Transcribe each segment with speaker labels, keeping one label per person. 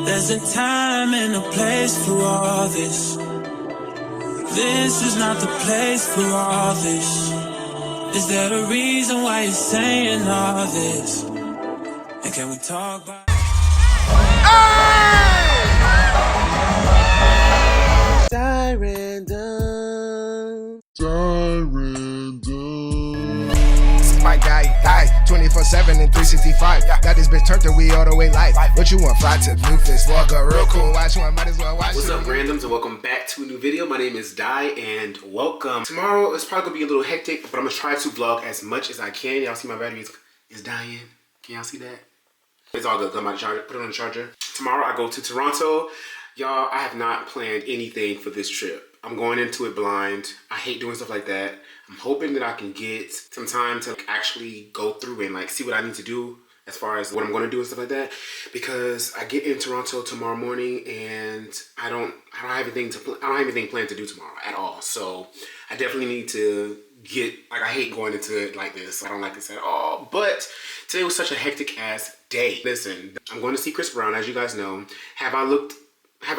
Speaker 1: There's a time and a place for all this. This is not the place for all this. Is there a reason why you're saying all this? And can we talk about
Speaker 2: Dyrandoms. This is my guy, 24/7 and 365. Got this bitch turned to we all the way life. What you want? Fly to Memphis, walk a real cool watch one. Might as well watch.
Speaker 3: What's up, randoms, and welcome back to a new video. My name is Di, and welcome. Tomorrow it's probably gonna be a little hectic, but I'm gonna try to vlog as much as I can. Y'all see my battery is dying. Can y'all see that? It's all good. I'm about to charge it. Put it on the charger. Tomorrow I go to Toronto. Y'all, I have not planned anything for this trip. I'm going into it blind. I hate doing stuff like that. I'm hoping that I can get some time to actually go through and like see what I need to do as far as what I'm going to do and stuff like that, because I get in Toronto tomorrow morning and I don't have anything planned to do tomorrow at all. So I definitely need to get, like, I hate going into it like this. I don't like this at all. But today was such a hectic ass day. Listen, I'm going to see Chris Brown, as you guys know. Have I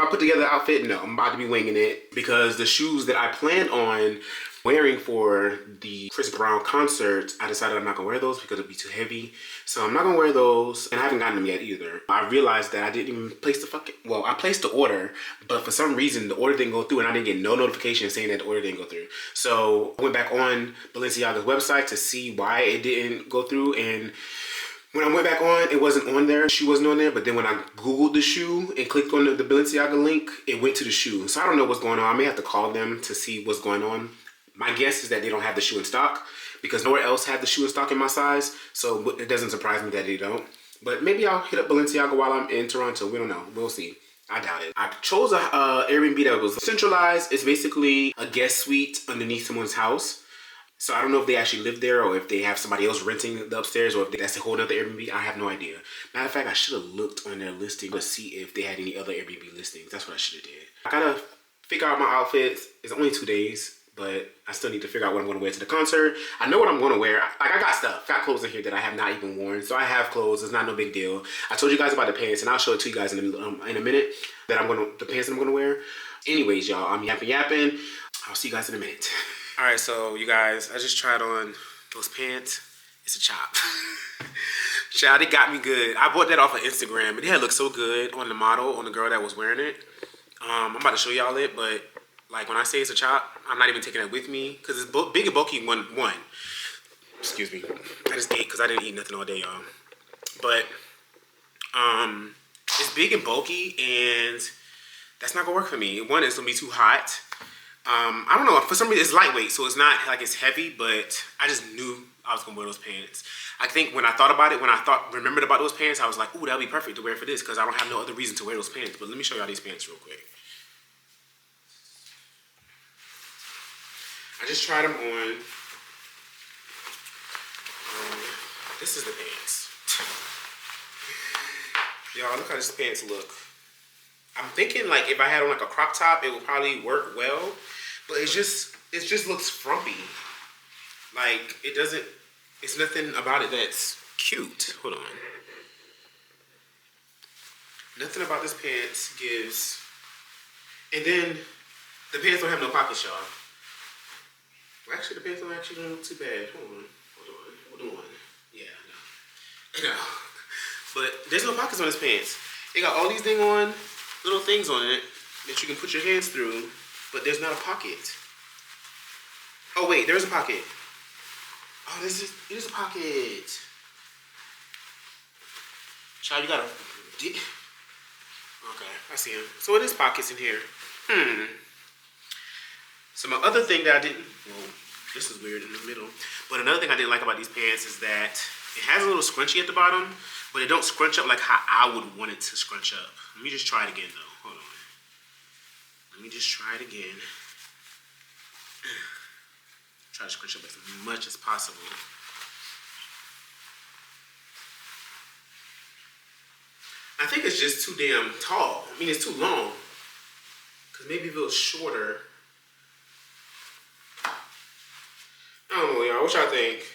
Speaker 3: put together the outfit? No, I'm about to be winging it, because the shoes that I planned on wearing for the Chris Brown concert, I decided I'm not gonna wear those because it'd be too heavy. So I'm not gonna wear those, and I haven't gotten them yet either. I realized that I didn't even place the I placed the order, but for some reason the order didn't go through, and I didn't get no notification saying that the order didn't go through. So I went back on Balenciaga's website to see why it didn't go through, and when I went back on, it wasn't on there. The shoe wasn't on there. But then when I Googled the shoe and clicked on the Balenciaga link, it went to the shoe. So I don't know what's going on. I may have to call them to see what's going on. My guess is that they don't have the shoe in stock, because nowhere else had the shoe in stock in my size. So it doesn't surprise me that they don't. But maybe I'll hit up Balenciaga while I'm in Toronto. We don't know. We'll see. I doubt it. I chose a Airbnb that was centralized. It's basically a guest suite underneath someone's house. So I don't know if they actually live there, or if they have somebody else renting the upstairs, or if that's a whole other Airbnb. I have no idea. Matter of fact, I should have looked on their listing to see if they had any other Airbnb listings. That's what I should have did. I gotta figure out my outfits. It's only 2 days, but I still need to figure out what I'm gonna wear to the concert. I know what I'm gonna wear. Like, I got clothes in here that I have not even worn. So I have clothes. It's not no big deal. I told you guys about the pants, and I'll show it to you guys in a minute. The pants that I'm gonna wear. Anyways, y'all, I'm yapping. I'll see you guys in a minute. All right, so you guys, I just tried on those pants. It's a chop. Child, it got me good. I bought that off of Instagram. It had looked so good on the model, on the girl that was wearing it. I'm about to show y'all it, but like when I say it's a chop, I'm not even taking it with me, because it's big and bulky. One. Excuse me. I just ate because I didn't eat nothing all day, y'all. But it's big and bulky, and that's not gonna work for me. One, it's gonna be too hot. I don't know, for some reason it's lightweight, so it's not like it's heavy, but I just knew I was gonna wear those pants. I think when I thought about it, remembered about those pants, I was like, ooh, that'd be perfect to wear for this, because I don't have no other reason to wear those pants. But let me show y'all these pants real quick. I just tried them on. This is the pants. Y'all, look how these pants look. I'm thinking, like, if I had on like a crop top, it would probably work well, but it just looks frumpy. Like, it's nothing about it that's cute. Hold on. Nothing about this pants gives, and then the pants don't have no pockets, y'all. Well, actually, the pants don't look too bad. Hold on. Yeah, no. But there's no pockets on this pants. They got all these little things on it that you can put your hands through, but there's not a pocket. Oh wait, there's a pocket. Oh, there's a pocket. Child, you gotta. Okay, I see him. So it is pockets in here. So my other thing that I didn't. Well, this is weird in the middle. But another thing I didn't like about these pants is that it has a little scrunchie at the bottom, but it don't scrunch up like how I would want it to scrunch up. Let me just try it again, though. Hold on. Let me just try it again. Try to scrunch up as much as possible. I think it's just too damn tall. I mean, it's too long. Because maybe if it was shorter. I don't know, y'all. What y'all think?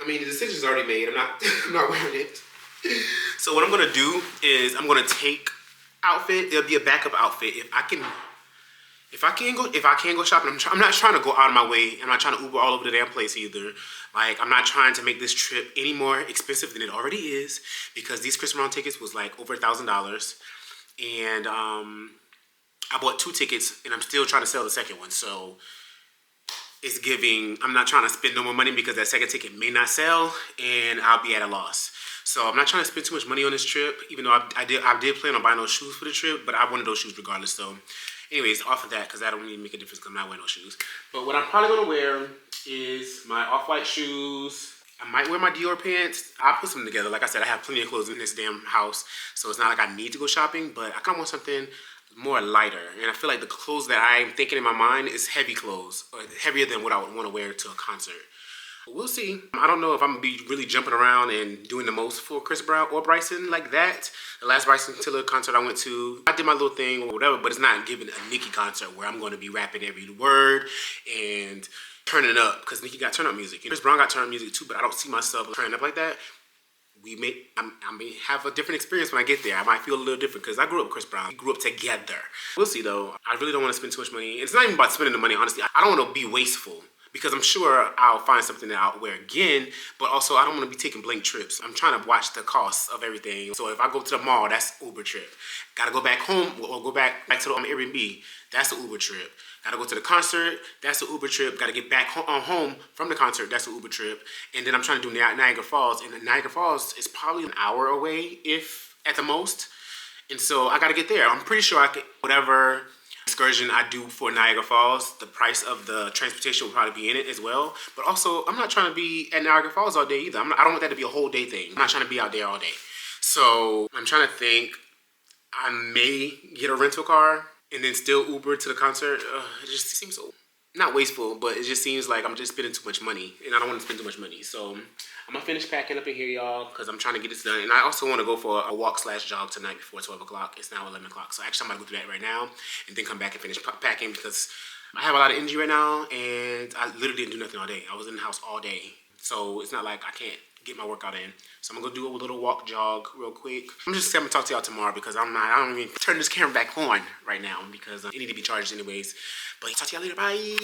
Speaker 3: I mean, the decision's already made. I'm not wearing it. So So what I'm gonna do is I'm gonna take outfit. It'll be a backup outfit if I can go shopping. I'm not trying to go out of my way. I'm not trying to Uber all over the damn place either. Like, I'm not trying to make this trip any more expensive than it already is, because these Christmas round tickets was like over $1,000, and I bought 2 tickets and I'm still trying to sell the second one. So it's giving, I'm not trying to spend no more money because that second ticket may not sell and I'll be at a loss. So I'm not trying to spend too much money on this trip, even though I did plan on buying those shoes for the trip, but I wanted those shoes regardless. So anyways, off of that, because that don't really make a difference because I'm not wearing those shoes. But what I'm probably going to wear is my off-white shoes. I might wear my Dior pants. I'll put some together. Like I said, I have plenty of clothes in this damn house, so it's not like I need to go shopping, but I kind of want something more lighter. And I feel like the clothes that I'm thinking in my mind is heavy clothes, or heavier than what I would want to wear to a concert. We'll see. I don't know if I'm gonna be really jumping around and doing the most for Chris Brown or Bryson like that. The last Bryson Tiller concert I went to, I did my little thing or whatever, but it's not giving a Nicki concert where I'm going to be rapping every word and turning up, because Nicki got turn up music. Chris Brown got turn up music too, but I don't see myself turning up like that. I may have a different experience when I get there. I might feel a little different because I grew up with Chris Brown. We grew up together. We'll see though. I really don't want to spend too much money. It's not even about spending the money, honestly. I don't want to be wasteful, because I'm sure I'll find something that I'll wear again, but also I don't want to be taking blank trips. I'm trying to watch the costs of everything. So if I go to the mall, that's Uber trip. Gotta go back home or go back to the Airbnb, that's the Uber trip. Gotta go to the concert, that's the Uber trip. Gotta get back home from the concert, that's the Uber trip. And then I'm trying to do Niagara Falls, and Niagara Falls is probably an hour away, if at the most. And so I gotta get there. I'm pretty sure I could, whatever excursion I do for Niagara Falls, the price of the transportation will probably be in it as well. But also, I'm not trying to be at Niagara Falls all day either. I don't want that to be a whole day thing. I'm not trying to be out there all day. So I'm trying to think. I may get a rental car and then still Uber to the concert. It just seems so, not wasteful, but it just seems like I'm just spending too much money, and I don't want to spend too much money. So I'm gonna finish packing up in here, y'all, because I'm trying to get this done. And I also want to go for a walk/jog tonight before 12 o'clock. It's now 11 o'clock. So actually I'm gonna go do that right now and then come back and finish packing, because I have a lot of energy right now and I literally didn't do nothing all day. I was in the house all day. So it's not like I can't get my workout in. So I'm gonna go do a little walk jog real quick. I'm gonna talk to y'all tomorrow, because I don't even turn this camera back on right now, because it need to be charged anyways. But talk to y'all later, bye.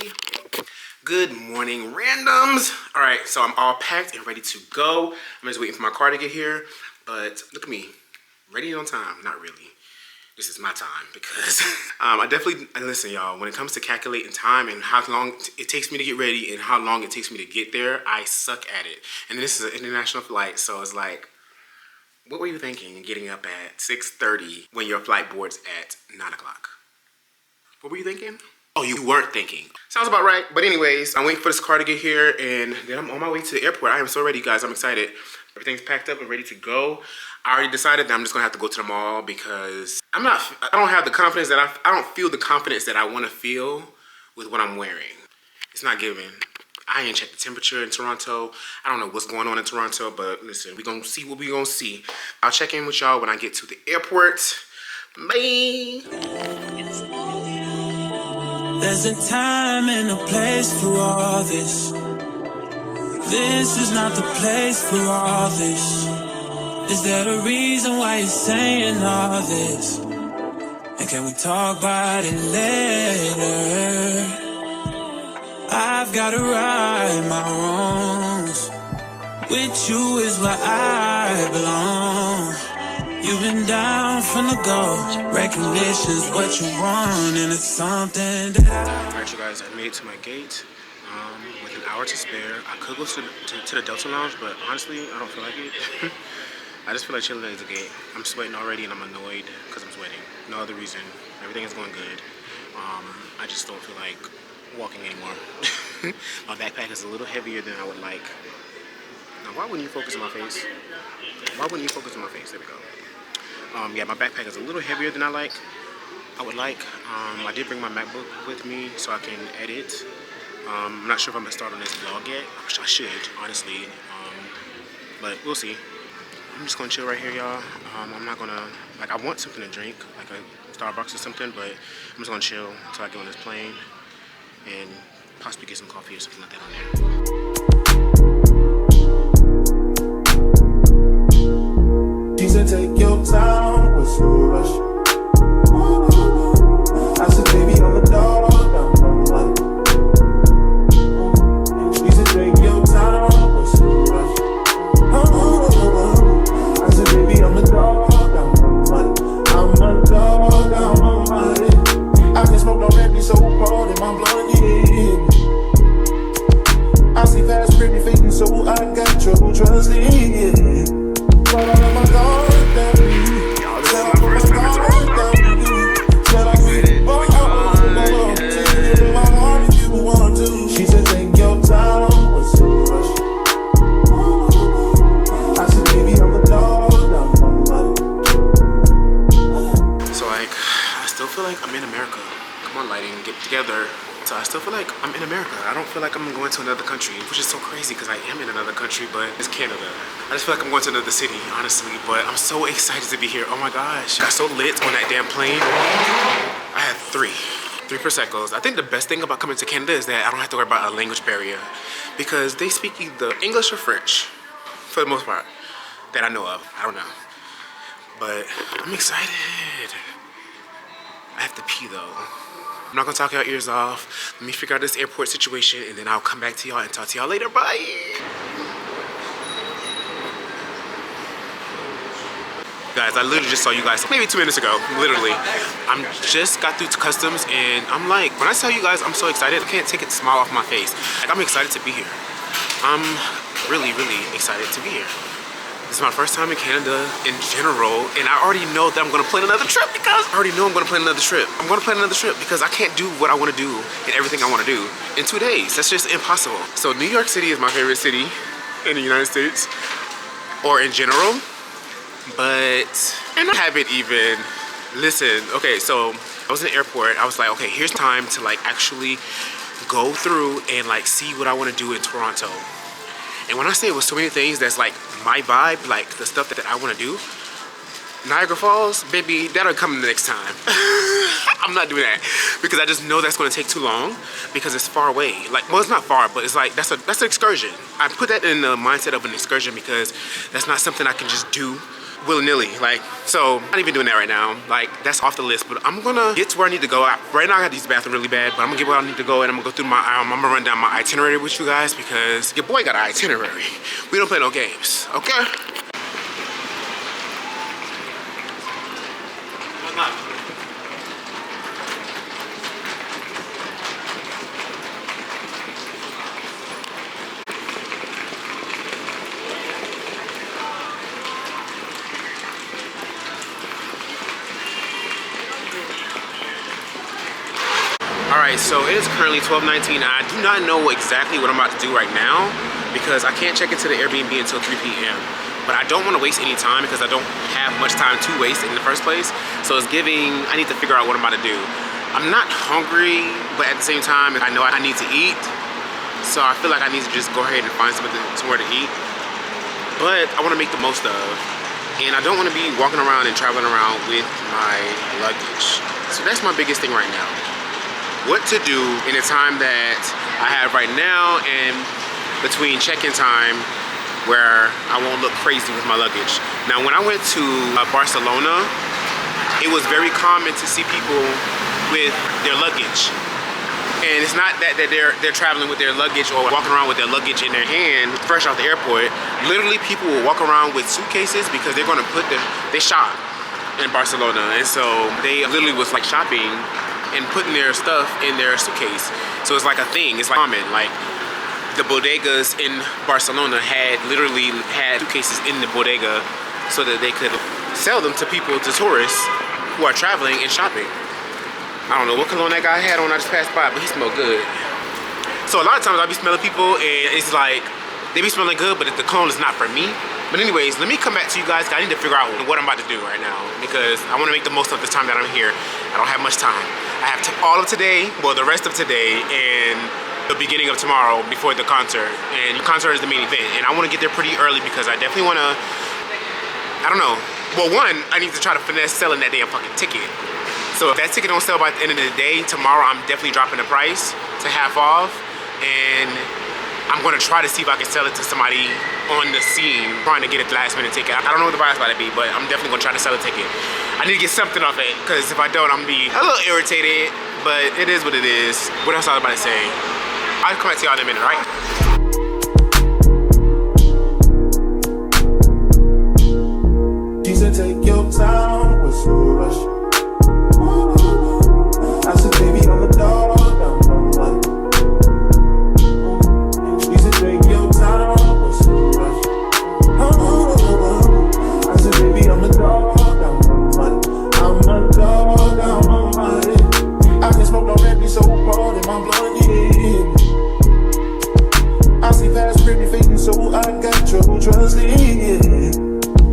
Speaker 3: Good morning, randoms. All right, so I'm all packed and ready to go. I'm just waiting for my car to get here, but look at me, ready on time. Not really. This is my time, because I definitely, listen y'all, when it comes to calculating time and how long it takes me to get ready and how long it takes me to get there, I suck at it. And this is an international flight, so it's like, what were you thinking getting up at 6:30 when your flight boards at 9 o'clock? What were you thinking? Oh, you weren't thinking. Sounds about right. But anyways, I'm waiting for this car to get here, and then I'm on my way to the airport. I am so ready, guys. I'm excited. Everything's packed up and ready to go. I already decided that I'm just gonna have to go to the mall, because I don't have the confidence that I don't feel the confidence that I want to feel with what I'm wearing. It's not giving. I ain't checked the temperature in Toronto. I don't know what's going on in Toronto, but listen, we gonna see what we gonna see. I'll check in with y'all when I get to the airport. Bye.
Speaker 1: There's a time and a place for all this. This is not the place for all this. Is there a reason why you're saying all this? And can we talk about it later? I've gotta right my wrongs. With you is where I belong. You've been down from the go. Recognition's what you want, and it's something that
Speaker 3: Alright, you guys, I made it to my gate with an hour to spare. I could go to the Delta Lounge, but honestly, I don't feel like it. I just feel like chilling at the gate. I'm sweating already, and I'm annoyed because I'm sweating. No other reason. Everything is going good. I just don't feel like walking anymore. My backpack is a little heavier than I would like. Now, why wouldn't you focus on my face? Why wouldn't you focus on my face? There we go. Yeah, my backpack is a little heavier than I would like. I did bring my MacBook with me so I can edit. I'm not sure if I'm gonna start on this vlog yet. I should, honestly. But we'll see. I'm just gonna chill right here, y'all. I'm not gonna, like, I want something to drink, like a Starbucks or something, but I'm just gonna chill until I get on this plane and possibly get some coffee or something like that on there.
Speaker 1: She said said, take your time, what's no rush? I said, baby, I'm a dog, I'm a money. She said, take your time, what's no rush? I said, baby, I'm a dog, I'm a money. I'm a dog, I'm a money. I can smoke already so cold in my blood, yeah. I see past pretty faces, so I got trouble trusting, yeah. But all of my guard down you.
Speaker 3: Y'all, this is my first time at the
Speaker 1: She said, take your time, what's so rush? I said, baby, I'm a dog, I'm a money.
Speaker 3: So like, I still feel like I'm in America. Come on, lighting, get together. So I still feel like I'm in America. I don't feel like I'm going to another country, which is so crazy because I am in another country, but it's Canada. I just feel like I'm going to another city, honestly, but I'm so excited to be here. Oh my gosh. I got so lit on that damn plane. I had three Prosecco's. I think the best thing about coming to Canada is that I don't have to worry about a language barrier because they speak either English or French, for the most part, that I know of. I don't know. But I'm excited. I have to pee though. I'm not gonna talk y'all ears off. Let me figure out this airport situation and then I'll come back to y'all and talk to y'all later. Bye. Guys, I literally just saw you guys maybe 2 minutes ago, literally. I'm just got through to customs and I'm like, when I tell you guys I'm so excited, I can't take a smile off my face. Like, I'm excited to be here. I'm really, really excited to be here. This is my first time in Canada in general, and I already know that I'm gonna plan another trip because I'm gonna plan another trip because I can't do what I wanna do and everything I wanna do in 2 days. That's just impossible. So New York City is my favorite city in the United States, or in general, but, and I haven't even, listen, okay, so I was in the airport, I was like, okay, here's time to like actually go through and like see what I wanna do in Toronto. And when I say it was so many things that's like my vibe, like the stuff that I want to do, Niagara Falls, baby, that'll come the next time. I'm not doing that because I just know that's going to take too long because it's far away. Like, well, it's not far, but it's like that's an excursion. I put that in the mindset of an excursion because that's not something I can just do willy-nilly. Like, so I'm not even doing that right now. Like, that's off the list, but I'm gonna get to where I need to go. Right now I got to use the bathroom really bad, but I'm gonna get where I need to go and I'm gonna go through my I'm gonna run down my itinerary with you guys because your boy got an itinerary. We don't play no games, okay? Alright, so it is currently 12:19. I do not know exactly what I'm about to do right now because I can't check into the Airbnb until 3 p.m. But I don't want to waste any time because I don't have much time to waste in the first place. So it's giving, I need to figure out what I'm about to do. I'm not hungry, but at the same time, I know I need to eat. So I feel like I need to just go ahead and find somewhere to eat. But I want to make the most of. And I don't want to be walking around and traveling around with my luggage. So that's my biggest thing right now. What to do in the time that I have right now and between check-in time where I won't look crazy with my luggage. Now, when I went to Barcelona, it was very common to see people with their luggage. And it's not that they're traveling with their luggage or walking around with their luggage in their hand fresh out the airport. Literally, people will walk around with suitcases because they're gonna they shop in Barcelona. And so they literally was like shopping and putting their stuff in their suitcase. So it's like a thing, it's like common. Like the bodegas in Barcelona literally had suitcases in the bodega so that they could sell them to people, to tourists who are traveling and shopping. I don't know what cologne that guy had on, I just passed by, but he smelled good. So a lot of times I be smelling people and it's like, they be smelling good, but the cologne is not for me. But anyways, let me come back to you guys. I need to figure out what I'm about to do right now because I want to make the most of the time that I'm here. I don't have much time. I have all of today, well, the rest of today and the beginning of tomorrow before the concert. And the concert is the main event. And I want to get there pretty early because I definitely want to, I don't know. Well, one, I need to try to finesse selling that damn fucking ticket. So if that ticket don't sell by the end of the day, tomorrow I'm definitely dropping the price to half off. And I'm gonna try to see if I can sell it to somebody on the scene, trying to get a last minute ticket. I don't know what the price about to be, but I'm definitely gonna try to sell a ticket. I need to get something off it, because if I don't, I'm gonna be a little irritated, but it is what it is. What else I was about to say? I'll come back to y'all in a minute, right?
Speaker 1: She said, take your time, what's no rush? I said, baby, I'm a dog, I'm one. She said, take your time, what's no rush? I said, baby, I'm a dog, I'm one. I'm a dog, I'm on my head. I can smoke no empty so hard in my blood, yeah. I see fast, pretty fading, so I got trouble trusting.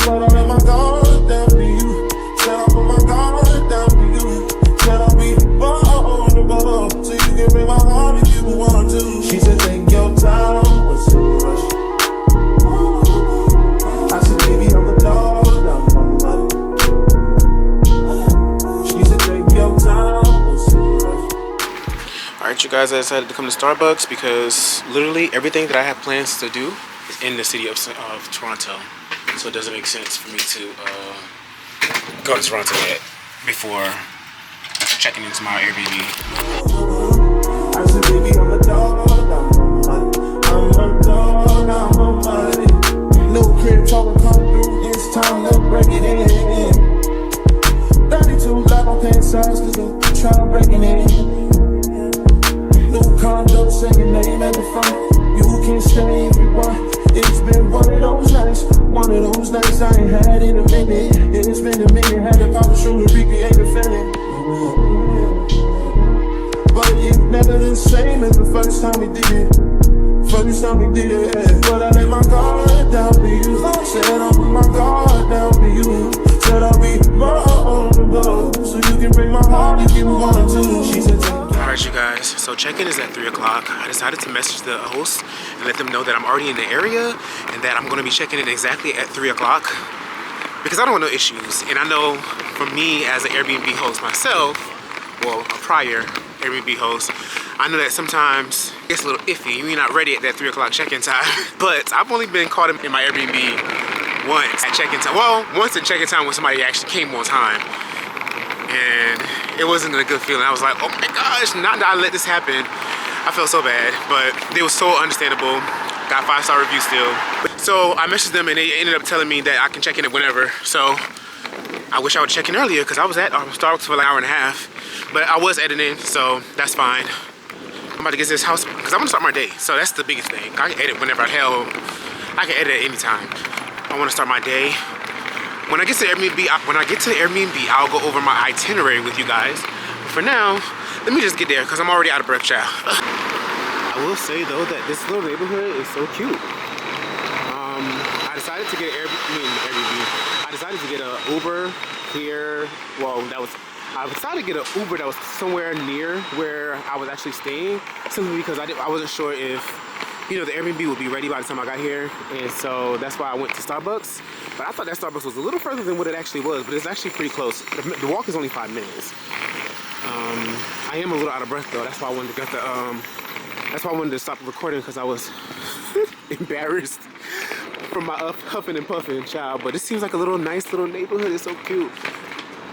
Speaker 1: But I let my guard down for you. Said I put my guard down for you. Said I'll be vulnerable, so you can break my heart if you want to. She said, take your time, what's so rush? I said, baby, I'm a dog, I'm on money. She said, take your time, what's so rush?
Speaker 3: Alright, you guys, I decided to come to Starbucks because literally everything that I have plans to do is in the city of Toronto. So it doesn't make sense for me to go to Toronto yet before checking into my Airbnb.
Speaker 1: I said, baby, I'm a dog, I'm a dog, I'm a money. No crib talking come through, it's time to break it in. 32 black on pants size, cause I'm trying to break it in. New condo, say your name at the front. You can stay if you want. It's been one of those nights I ain't had in a minute. It's been a minute, had to pop a shoe to recreate the feeling. But it's never the same as the first time we did it. But I let my guard down for you. Said I'll put my guard down for you. Said I'll be vulnerable, so you can break my heart if you want to. She said,
Speaker 3: alright, you guys, so check-in is at 3 o'clock. I decided to message the host and let them know that I'm already in the area and that I'm going to be checking in exactly at 3 o'clock because I don't want no issues. And I know for me as an Airbnb host myself, well, a prior Airbnb host, I know that sometimes it gets a little iffy. You're not ready at that 3 o'clock check-in time. But I've only been caught in my Airbnb once at check-in time. Well, once in check-in time when somebody actually came on time. And it wasn't a good feeling. I was like, oh my gosh, not that I let this happen. I felt so bad, but they were so understandable. Got 5-star review still. So I messaged them and they ended up telling me that I can check in at whenever. So I wish I would check in earlier because I was at Starbucks for like an hour and a half. But I was editing, so that's fine. I'm about to get to this house because I'm gonna start my day. So that's the biggest thing. I can edit whenever the hell. I can edit at any time. I wanna start my day. When I get to Airbnb, I'll go over my itinerary with you guys. But for now, let me just get there because I'm already out of breath, child. I will say though that this little neighborhood is so cute. I decided to get an I decided to get an Uber here. Well, I decided to get an Uber that was somewhere near where I was actually staying, simply because I wasn't sure if, you know, the Airbnb would be ready by the time I got here, and so that's why I went to Starbucks. But I thought that Starbucks was a little further than what it actually was, but it's actually pretty close. The walk is only 5 minutes. I am a little out of breath though. That's why I wanted to get the that's why I wanted to stop recording, because I was embarrassed from my huffing and puffing, child. But this seems like a nice little neighborhood. It's so cute.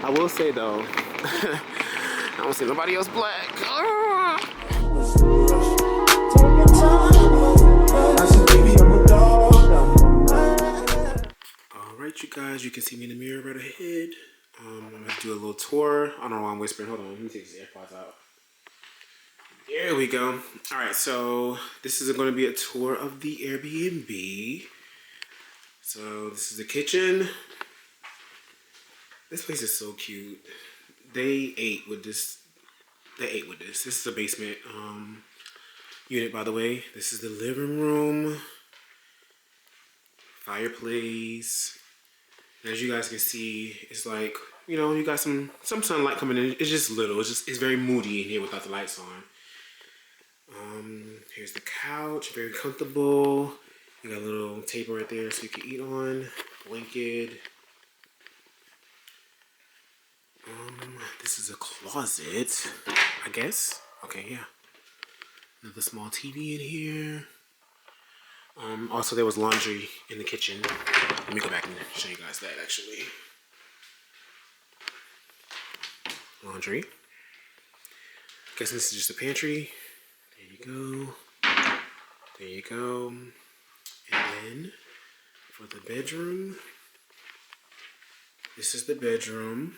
Speaker 3: I will say though, I don't see nobody else black. Alright, you guys, you can see me in the mirror right ahead. I'm gonna do a little tour. I don't know why I'm whispering. Hold on, let me take these AirPods out. There we go. Alright, so this is going to be a tour of the Airbnb. So this is the kitchen. This place is so cute. They ate with this. This is the basement unit, by the way. This is the living room. Fireplace. As you guys can see, it's like, you know, you got some sunlight coming in. It's just little. It's very moody in here without the lights on. Here's the couch, very comfortable. You got a little table right there so you can eat on. Blanket. This is a closet, I guess. Okay, yeah. Another small TV in here. Also, there was laundry in the kitchen. Let me go back and show you guys that actually. Laundry. Guessing this is just a pantry. There you go. There you go. And then for the bedroom, this is the bedroom.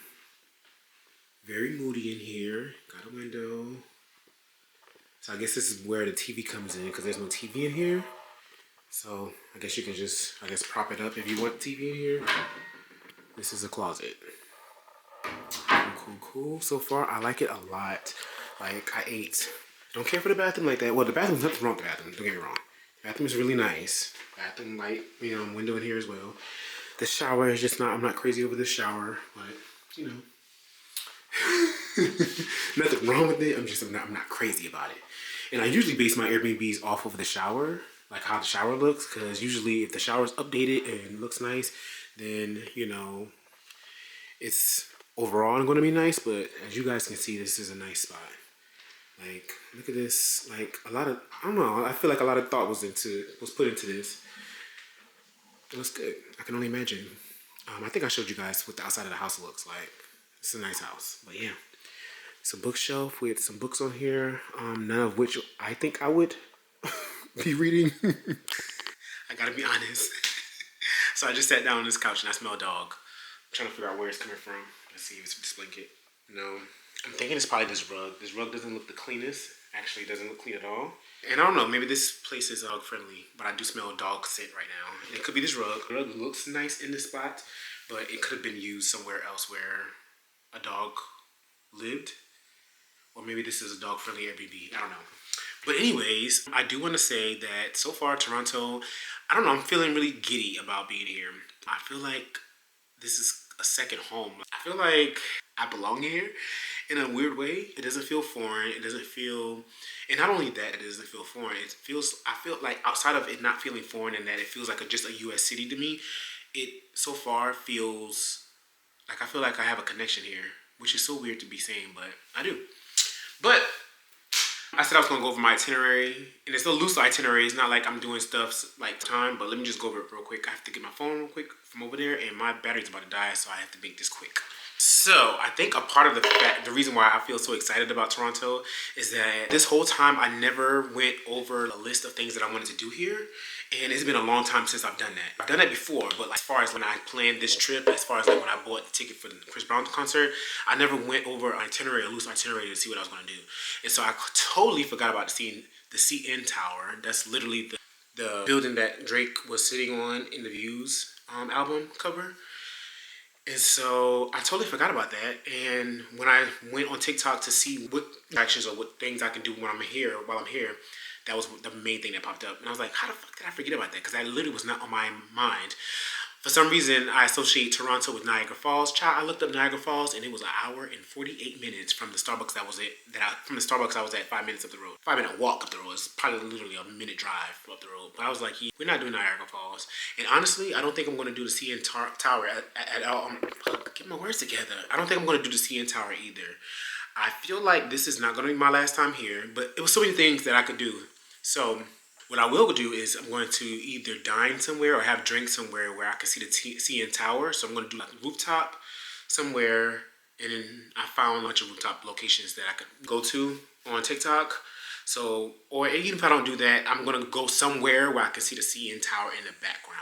Speaker 3: Very moody in here. Got a window. So I guess this is where the TV comes in because there's no TV in here. So I guess you can just, prop it up if you want TV in here. This is a closet. Cool. So far, I like it a lot. Like, I ate. Don't care for the bathroom like that. Well, the bathroom's nothing wrong with the bathroom. Don't get me wrong. The bathroom is really nice. Bathroom light, window in here as well. The shower is just not, I'm not crazy over the shower, but, nothing wrong with it. I'm not crazy about it. And I usually base my Airbnbs off of the shower, like how the shower looks, because usually if the shower's updated and looks nice, then, it's overall going to be nice. But as you guys can see, this is a nice spot. Like, look at this. Like, I don't know, I feel like a lot of thought was put into this. It looks good. I can only imagine. I think I showed you guys what the outside of the house looks like. It's a nice house. But yeah, it's a bookshelf with some books on here, none of which I think I would be reading. I gotta be honest. So I just sat down on this couch and I smell dog. I'm trying to figure out where it's coming from. Let's see if it's this blanket. No. I'm thinking it's probably this rug. This rug doesn't look the cleanest. Actually, it doesn't look clean at all. And I don't know, maybe this place is dog friendly, but I do smell a dog scent right now. And it could be this rug. The rug looks nice in this spot, but it could have been used somewhere else where a dog lived. Or maybe this is a dog friendly Airbnb. I don't know. But anyways, I do want to say that so far Toronto, I don't know, I'm feeling really giddy about being here. I feel like this is a second home. I feel like I belong here in a weird way. It doesn't feel foreign. It doesn't feel, and not only that, it doesn't feel foreign. I feel like outside of it not feeling foreign and that it feels like just a U.S. city to me, it so far feels like I feel like I have a connection here, which is so weird to be saying, but I do. But I said I was going to go over my itinerary, and it's a loose itinerary. It's not like I'm doing stuff like time, but let me just go over it real quick. I have to get my phone real quick from over there, and my battery's about to die, so I have to make this quick. So I think a part of the reason why I feel so excited about Toronto is that this whole time I never went over a list of things that I wanted to do here. And it's been a long time since I've done that. I've done that before, but as far as when I planned this trip, as far as like when I bought the ticket for the Chris Brown concert, I never went over an itinerary, a loose itinerary to see what I was going to do. And so I totally forgot about seeing the CN Tower. That's literally the building that Drake was sitting on in the Views album cover. And so I totally forgot about that. And when I went on TikTok to see what actions or what things I can do while I'm here, that was the main thing that popped up. And I was like, how the fuck did I forget about that? Because that literally was not on my mind. For some reason, I associate Toronto with Niagara Falls. Child, I looked up Niagara Falls, and it was an hour and 48 minutes from the Starbucks I was at 5 minutes up the road. 5-minute walk up the road. It's probably literally a minute drive up the road. But I was like, we're not doing Niagara Falls. And honestly, I don't think I'm going to do the CN Tower at all. Get my words together. I don't think I'm going to do the CN Tower either. I feel like this is not going to be my last time here, but it was so many things that I could do. So what I will do is I'm going to either dine somewhere or have drinks somewhere where I can see the CN Tower. So I'm going to do like a rooftop somewhere, and then I found a bunch of rooftop locations that I could go to on TikTok. So, or even if I don't do that, I'm going to go somewhere where I can see the CN Tower in the background.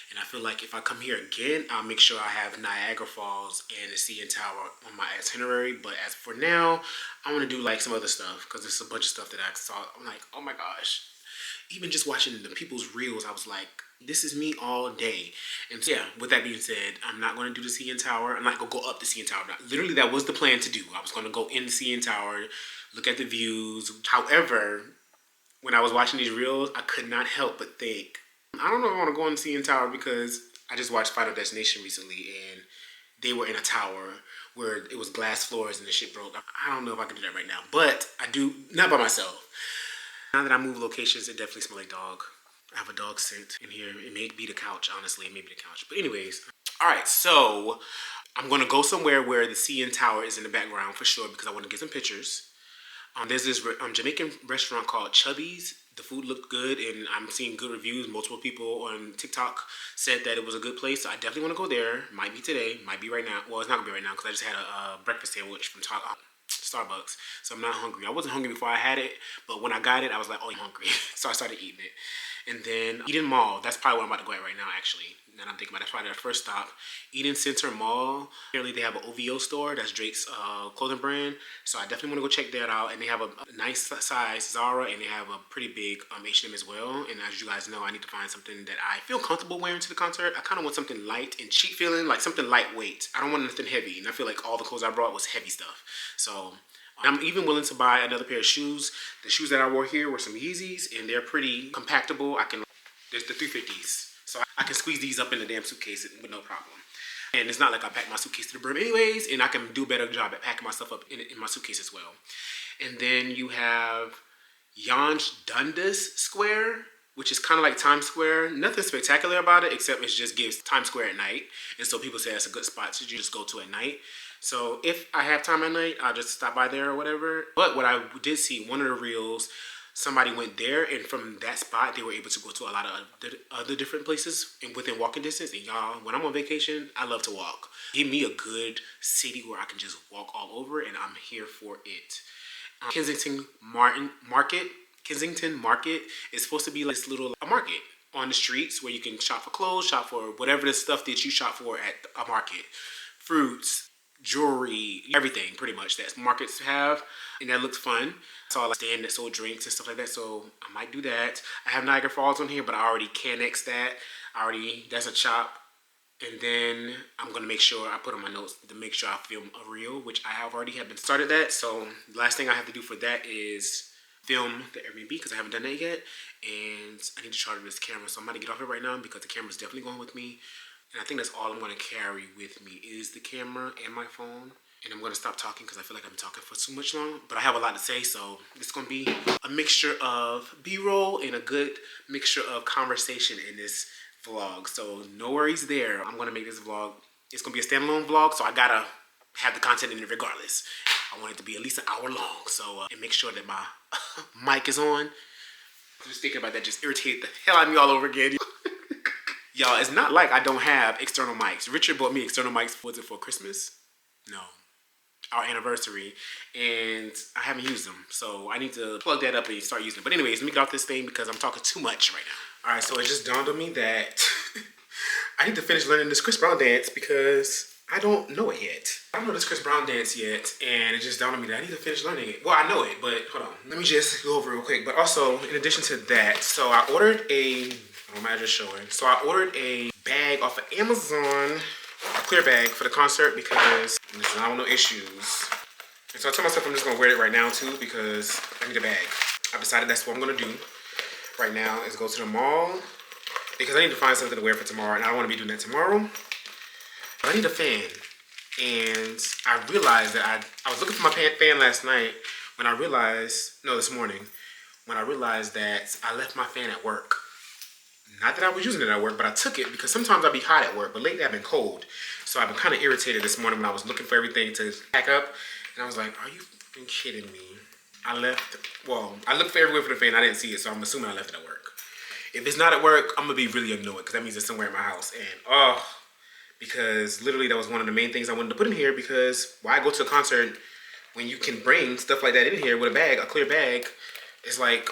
Speaker 3: And I feel like if I come here again, I'll make sure I have Niagara Falls and the CN Tower on my itinerary. But as for now, I want to do like some other stuff because there's a bunch of stuff that I saw. I'm like, oh my gosh. Even just watching the people's reels, I was like, this is me all day. And so, yeah, with that being said, I'm not going to do the CN Tower. I'm not going to go up the CN Tower. Literally, that was the plan to do. I was going to go in the CN Tower, look at the views. However, when I was watching these reels, I could not help but think, I don't know if I want to go in the CN Tower because I just watched Final Destination recently and they were in a tower where it was glass floors and the shit broke. I don't know if I can do that right now, but I do, not by myself. Now that I move locations, it definitely smells like dog. I have a dog scent in here. It may be the couch, honestly. It may be the couch. But anyways, all right, so I'm going to go somewhere where the CN Tower is in the background for sure because I want to get some pictures. There's this Jamaican restaurant called Chubby's, The food looked good, and I'm seeing good reviews. Multiple people on TikTok said that it was a good place, so I definitely want to go there. Might be today, might be right now. Well, it's not gonna be right now because I just had a breakfast sandwich from Starbucks, so I'm not hungry. I wasn't hungry before I had it, but when I got it, I was like, oh, I'm hungry. So I started eating it. And then Eden Mall, that's probably where I'm about to go at right now, actually. Now that I'm thinking about it, that's probably our first stop. Eden Center Mall. Apparently they have an OVO store, that's Drake's clothing brand. So I definitely want to go check that out. And they have a nice size Zara, and they have a pretty big H&M as well. And as you guys know, I need to find something that I feel comfortable wearing to the concert. I kind of want something light and cheap feeling, like something lightweight. I don't want nothing heavy. And I feel like all the clothes I brought was heavy stuff. So I'm even willing to buy another pair of shoes. The shoes that I wore here were some Yeezys, and they're pretty compactable. There's the 350s. So I can squeeze these up in the damn suitcase with no problem. And it's not like I pack my suitcase to the brim anyways, and I can do a better job at packing my stuff up in my suitcase as well. And then you have Yonge-Dundas Square, which is kind of like Times Square. Nothing spectacular about it, except it just gives Times Square at night. And so people say that's a good spot to just go to at night. So if I have time at night, I'll just stop by there or whatever. But what I did see, one of the reels, somebody went there, and from that spot, they were able to go to a lot of other different places and within walking distance. And y'all, when I'm on vacation, I love to walk. Give me a good city where I can just walk all over, and I'm here for it. Kensington Market is supposed to be like this little market on the streets where you can shop for clothes, shop for whatever the stuff that you shop for at a market. Fruits, jewelry, everything pretty much that markets have, and that looks fun. I saw like a stand that sold drinks and stuff like that, so I might do that. I have Niagara Falls on here, but I already Can-X that. That's a chop. And then I'm gonna make sure I put on my notes to make sure I film a reel, which I have already been started that. So the last thing I have to do for that is film the Airbnb because I haven't done that yet, and I need to charge this camera. So I'm about to get off it right now because the camera's definitely going with me. And I think that's all I'm going to carry with me is the camera and my phone. And I'm going to stop talking because I feel like I've been talking for too much long. But I have a lot to say, so it's going to be a mixture of B-roll and a good mixture of conversation in this vlog. So no worries there. I'm going to make this vlog. It's going to be a standalone vlog, so I got to have the content in it regardless. I want it to be at least an hour long. So and make sure that my mic is on. Just thinking about that just irritated the hell out of me all over again. Y'all, it's not like I don't have external mics. Richard bought me external mics, was it for Christmas? No. Our anniversary. And I haven't used them. So I need to plug that up and start using it. But anyways, let me get off this thing because I'm talking too much right now. Alright, so it just dawned on me that I need to finish learning this Chris Brown dance because I don't know it yet. I don't know this Chris Brown dance yet, and it just dawned on me that I need to finish learning it. Well, I know it, but hold on. Let me just go over it real quick. But also, in addition to that, so I ordered my address showing. So I ordered a bag off of Amazon, a clear bag for the concert because I don't know issues. And so I told myself I'm just gonna wear it right now too because I need a bag. I've decided that's what I'm gonna do right now is go to the mall because I need to find something to wear for tomorrow, and I don't want to be doing that tomorrow. But I need a fan, and I realized that I was looking for my fan last night this morning when I realized that I left my fan at work. Not that I was using it at work, but I took it because sometimes I'll be hot at work, but lately I've been cold. So I've been kind of irritated this morning when I was looking for everything to pack up, and I was like, are you fucking kidding me? I looked for everywhere for the fan, I didn't see it, so I'm assuming I left it at work. If it's not at work, I'm gonna be really annoyed because that means it's somewhere in my house, and because literally that was one of the main things I wanted to put in here because why go to a concert when you can bring stuff like that in here with a clear bag? It's like,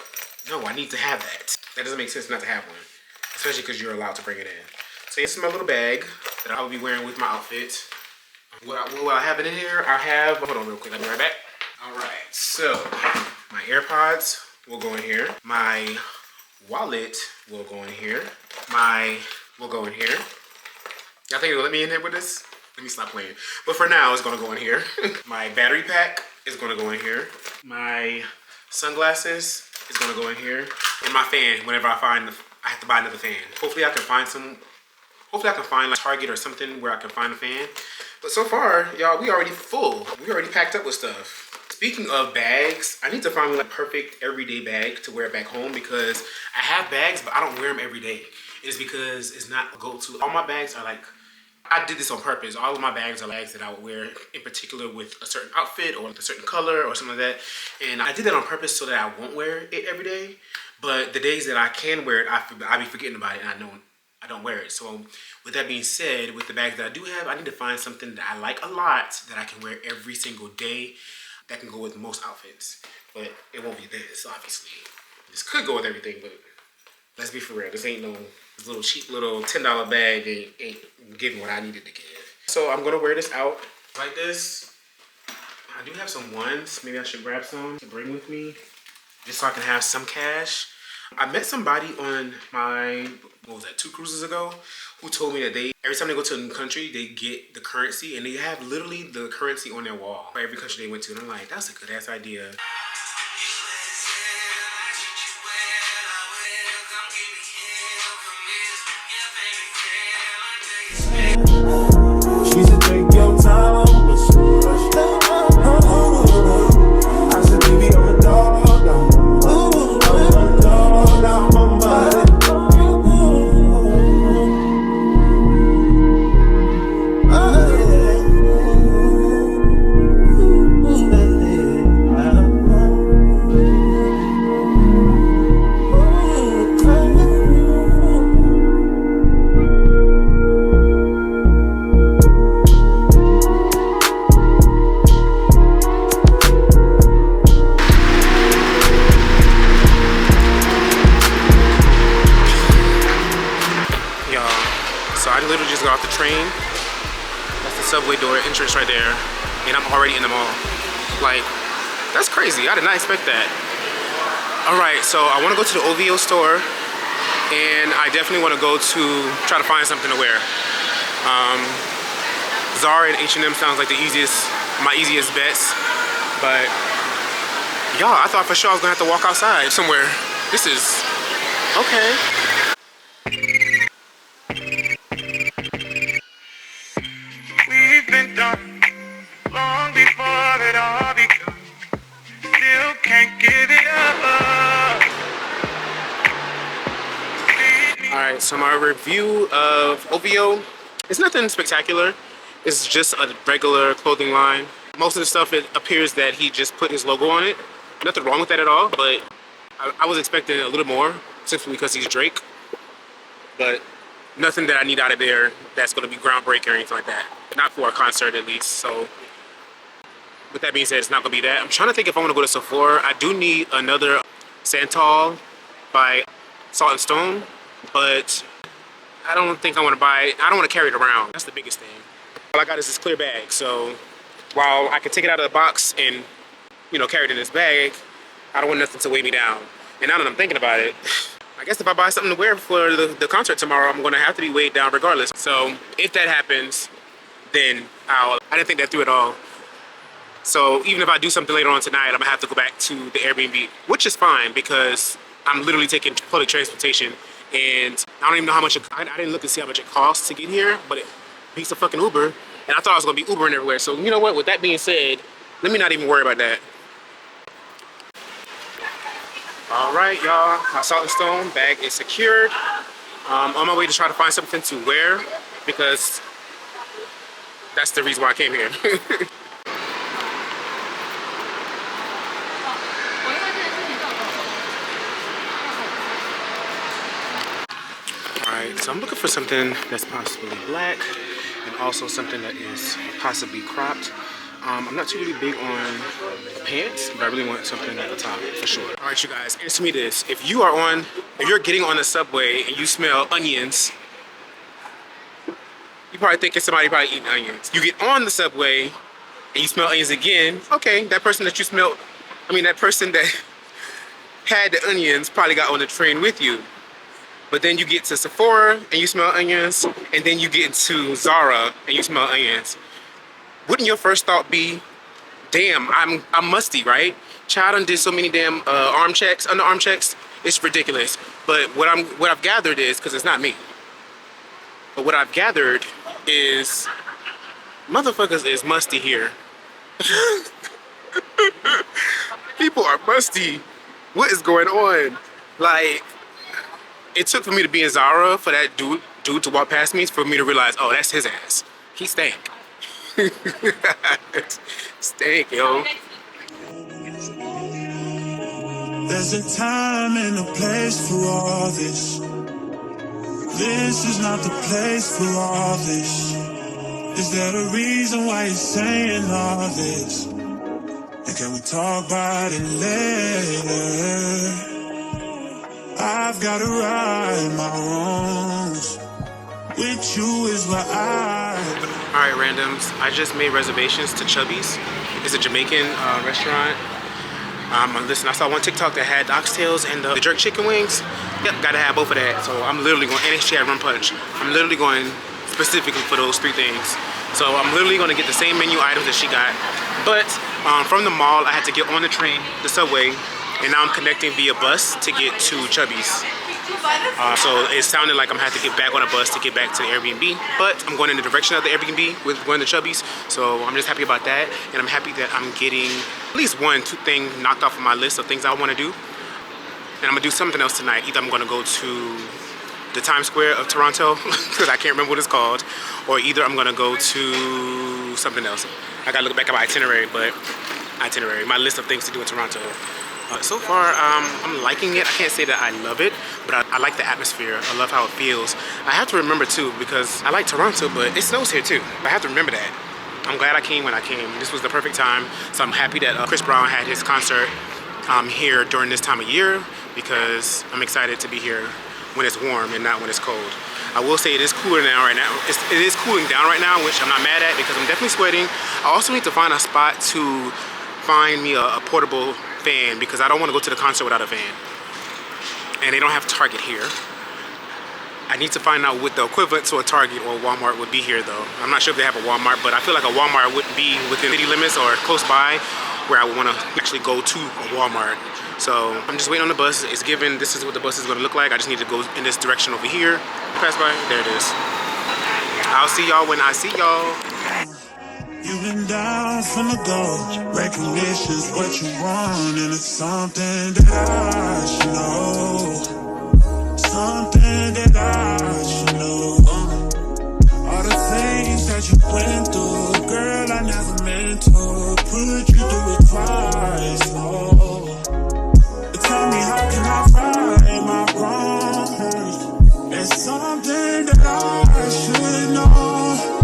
Speaker 3: no, I need to have that. That doesn't make sense not to have one, especially because you're allowed to bring it in. So this is my little bag that I will be wearing with my outfit. What I have in here, hold on real quick, I'll be right back. All right, so my AirPods will go in here. My wallet will go in here. Will go in here. Y'all think it'll let me in here with this? Let me stop playing. But for now, it's gonna go in here. My battery pack is gonna go in here. My sunglasses is gonna go in here. And my fan, whenever I have to buy another fan. Hopefully I can find like Target or something where I can find a fan. But so far, y'all, we already full. We already packed up with stuff. Speaking of bags, I need to find like a perfect everyday bag to wear back home because I have bags, but I don't wear them every day. It's because it's not a go-to. All my bags are like, I did this on purpose. All of my bags are bags that I would wear in particular with a certain outfit or a certain color or something like that. And I did that on purpose so that I won't wear it every day. But the days that I can wear it, I be forgetting about it, and I don't wear it. So with that being said, with the bags that I do have, I need to find something that I like a lot that I can wear every single day that can go with most outfits. But it won't be this, obviously. This could go with everything, but let's be for real. This ain't no little cheap little $10 bag ain't giving what I needed to give. So I'm gonna wear this out like this. I do have some ones. Maybe I should grab some to bring with me, just so I can have some cash. I met somebody on my, what was that, 2 cruises ago, who told me that every time they go to a new country, they get the currency, and they have literally the currency on their wall for every country they went to. And I'm like, that's a good ass idea.
Speaker 1: She said, take your time. I said, baby, I'm a dog now. I'm a dog now, my body.
Speaker 3: Off the train. That's the subway door entrance right there, and I'm already in the mall. Like, that's crazy. I did not expect that. All right, so I want to go to the OVO store, and I definitely want to go to try to find something to wear. Zara and H&M sounds like my easiest bets, but y'all, I thought for sure I was gonna have to walk outside somewhere. This is okay.
Speaker 1: Long before it all begun, still can't give it up.
Speaker 3: Alright, so my review of OVO, it's nothing spectacular. It's just a regular clothing line. Most of the stuff, it appears that he just put his logo on it. Nothing wrong with that at all, but I was expecting a little more, simply because he's Drake. But nothing that I need out of there that's going to be groundbreaking or anything like that. Not for a concert, at least. So with that being said, it's not going to be that. I'm trying to think if I want to go to Sephora. I do need another Santal by Salt and Stone, but I don't think I want to buy it. I don't want to carry it around. That's the biggest thing. All I got is this clear bag. So while I can take it out of the box and, you know, carry it in this bag, I don't want nothing to weigh me down. And now that I'm thinking about it, I guess if I buy something to wear for the concert tomorrow, I'm going to have to be weighed down regardless. So if that happens, then I didn't think that through at all. So even if I do something later on tonight, I'm going to have to go back to the Airbnb, which is fine because I'm literally taking public transportation. And I don't even know how much, I didn't look and see how much it costs to get here, but it beats a fucking Uber. And I thought I was going to be Ubering everywhere. So you know what, with that being said, let me not even worry about that. All right, y'all, my Salt and Stone bag is secured. On my way to try to find something to wear because that's the reason why I came here. Alright, so I'm looking for something that's possibly black and also something that is possibly cropped. I'm not too really big on pants, but I really want something at the top for sure. Alright, you guys, answer me this. If you're getting on the subway and you smell onions, you probably think it's somebody probably eating onions. You get on the subway and you smell onions again, okay, that person that had the onions probably got on the train with you. But then you get to Sephora and you smell onions, and then you get into Zara and you smell onions. Wouldn't your first thought be, damn, I'm musty, right? Child done did so many damn underarm checks, it's ridiculous. But what I've gathered is, because it's not me, but what I've gathered is motherfuckers is musty here. People are musty. What is going on? Like, it took for me to be in Zara for that dude to walk past me for me to realize, oh, that's his ass. He stank. Stank, yo.
Speaker 1: There's a time and a place for all this. This is not the place for all this. Is there a reason why you're saying all this? And can we talk about it later? I've gotta right my wrongs. With you is where
Speaker 3: Alright, randoms. I just made reservations to Chubby's. It's a Jamaican restaurant. Listen, I saw one TikTok that had oxtails and the jerk chicken wings. Yep, gotta have both of that. So I'm literally going, and she had rum punch. I'm literally going specifically for those 3 things. So I'm literally gonna get the same menu items that she got. But from the mall, I had to get on the train, the subway, and now I'm connecting via bus to get to Chubby's. So it sounded like I'm gonna have to get back on a bus to get back to the Airbnb, but I'm going in the direction of the Airbnb with going to Chubby's. So I'm just happy about that, and I'm happy that I'm getting at least 1, 2 things knocked off of my list of things I want to do. And I'm gonna do something else tonight. Either I'm gonna go to the Times Square of Toronto, because I can't remember what it's called, or either I'm gonna go to something else. I gotta look back at my itinerary, my list of things to do in Toronto. So far, I'm liking it. I can't say that I love it, but I like the atmosphere. I love how it feels. I have to remember too, because I like Toronto, but it snows here too. I have to remember that. I'm glad I came when I came. This was the perfect time. So I'm happy that Chris Brown had his concert here during this time of year, because I'm excited to be here when it's warm and not when it's cold. I will say it is cooler now right now. It is cooling down right now, which I'm not mad at, because I'm definitely sweating. I also need to find a spot to find me a portable fan, because I don't want to go to the concert without a fan. And they don't have Target here. I need to find out what the equivalent to a Target or a Walmart would be here though. I'm not sure if they have a Walmart, but I feel like a Walmart wouldn't be within city limits or close by where I would want to actually go to a Walmart. So I'm just waiting on the bus. It's given, this is what the bus is going to look like. I just need to go in this direction over here. Pass by, there it is. I'll see y'all when I see y'all.
Speaker 1: You've been down from the go. Recognition's what you want, and it's something that I should know. Something that I should know. All the things that you went through, girl, I never meant to put you through it twice. Oh, tell me, how can I right my wrongs? It's something that I should know.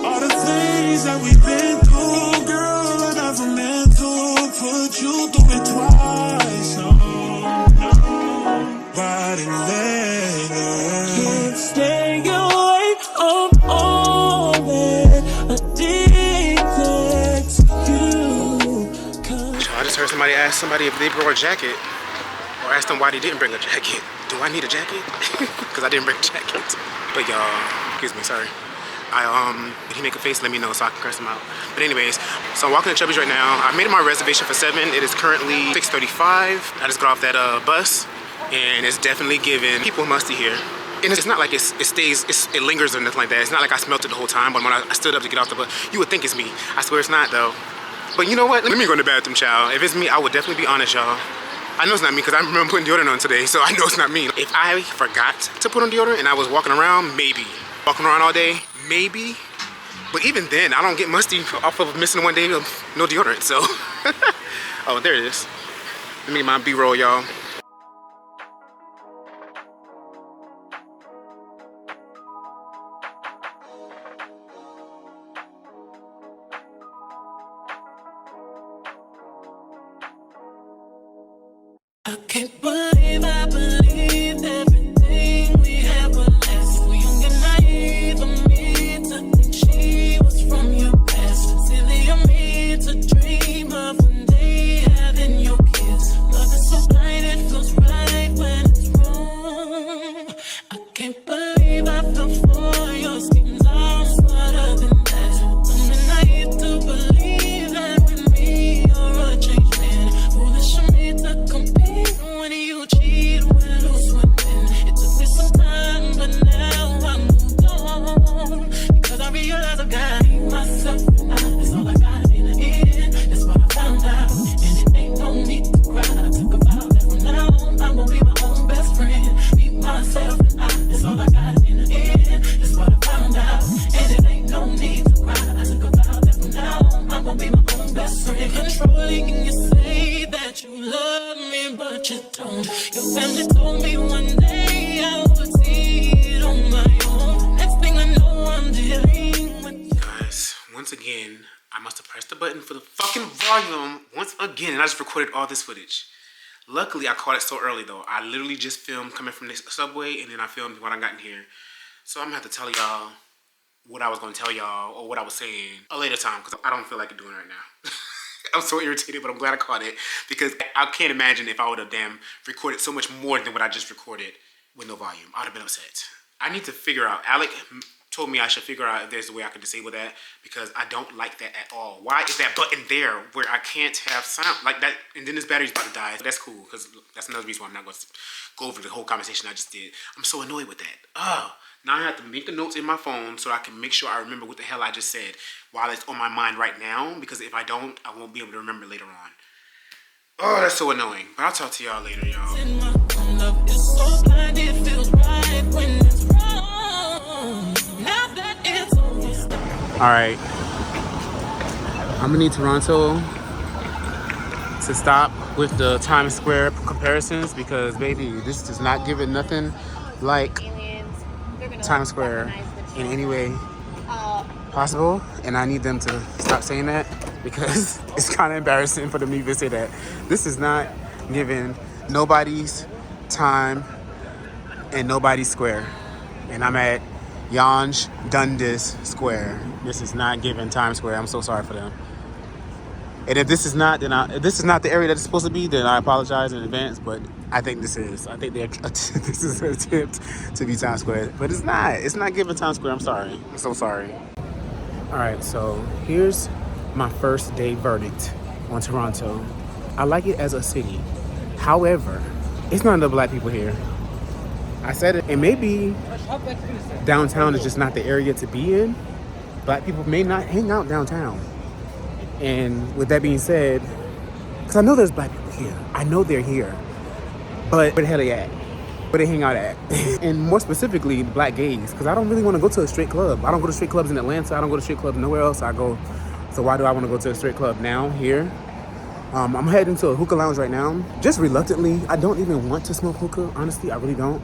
Speaker 1: All the things that we've been through, girl, I never meant to put you through it twice. No, but later. Can't stay away from all that, addicted to you.
Speaker 3: I just heard somebody ask somebody if they brought a jacket, or asked them why they didn't bring a jacket. Do I need a jacket? Because I didn't bring a jacket. But y'all, excuse me, sorry. If you make a face, let me know so I can curse them out. But anyways, so I'm walking to Chubby's right now. I made my reservation for 7. It is currently 6:35. I just got off that bus, and it's definitely giving people Musty here. And it's not like it lingers or nothing like that. It's not like I smelt it the whole time, but when I stood up to get off the bus, you would think it's me. I swear it's not though. But you know what? Let me go in the bathroom, child. If it's me, I would definitely be honest, y'all. I know it's not me because I remember putting deodorant on today, so I know it's not me. If I forgot to put on deodorant and I was walking around, maybe. Walking around all day, maybe. But even then, I don't get musty off of missing 1 day of no deodorant, so. Oh, there it is. Let me get my B-roll, y'all.
Speaker 1: I can't believe I believed everything we had was less. We young and naive of me to think she was from your past. Silly of me to dream of one day having your kids. Love is so blind, it feels right when it's wrong. I can't believe I fell for your schemes. I'm smarter than that. Dumb and naive to believe that with me you're a changed man. Foolish of me to compete when you cheat, when lose women. It took me some time, but now I moved on. Because I realize I got myself and it's all I got in the end. That's what I found out. And it ain't no need to cry. I took a vow that from now on I'm gonna be my own best friend. Be myself and it's all I got in the end. That's what I found out. And it ain't no need to cry. I took a vow that from now on I'm gonna be my own best friend. Controlling, you say that you love me, but you Your family told me one day I would see it on my own. Next thing I know, I'm dealing with.
Speaker 3: Guys, once again, I must have pressed the button for the fucking volume once again, and I just recorded all this footage. Luckily, I caught it so early though. I literally just filmed coming from the subway, and then I filmed when I got in here. So I'm gonna have to tell y'all what I was gonna tell y'all, or what I was saying a later time, because I don't feel like doing it right now. I'm so irritated, but I'm glad I caught it, because I can't imagine if I would have recorded so much more than what I just recorded with no volume. I would have been upset. I need to figure out, Alec told me I should figure out if there's a way I can disable that, because I don't like that at all. Why is that button there where I can't have sound like that? And then this battery's about to die. That's cool, because that's another reason why I'm not going to go over the whole conversation I just did. I'm so annoyed with that. Oh, now I have to make the notes in my phone so I can make sure I remember what the hell I just said while it's on my mind right now, because if I don't, I won't be able to remember later on. Oh, that's so annoying. But I'll talk to y'all later, y'all. Alright, I'm gonna need Toronto to stop with the Times Square comparisons, because baby, this does not give it nothing like Times Square in any way possible, and I need them to stop saying that, because it's kind of embarrassing for them to even say that. This is not giving nobody's time and nobody's square, and I'm at Yonge-Dundas Square. This is not giving Times Square. I'm so sorry for them. And if this is not, if this is not the area that it's supposed to be, then I apologize in advance. But I think this is. I think this is an attempt to be Times Square, but it's not. It's not giving Times Square. I'm sorry. I'm so sorry. All right, so here's my first day verdict on Toronto. I like it as a city. However, it's not enough black people here. I said it, and maybe downtown is just not the area to be in. Black people may not hang out downtown. And with that being said, because I know there's black people here. I know they're here. But where the hell they at? Where they hang out at? And more specifically, black gays. Because I don't really want to go to a straight club. I don't go to straight clubs in Atlanta. I don't go to straight clubs nowhere else. So why do I want to go to a straight club now, here? I'm heading to a hookah lounge right now. Just reluctantly. I don't even want to smoke hookah, honestly. I really don't.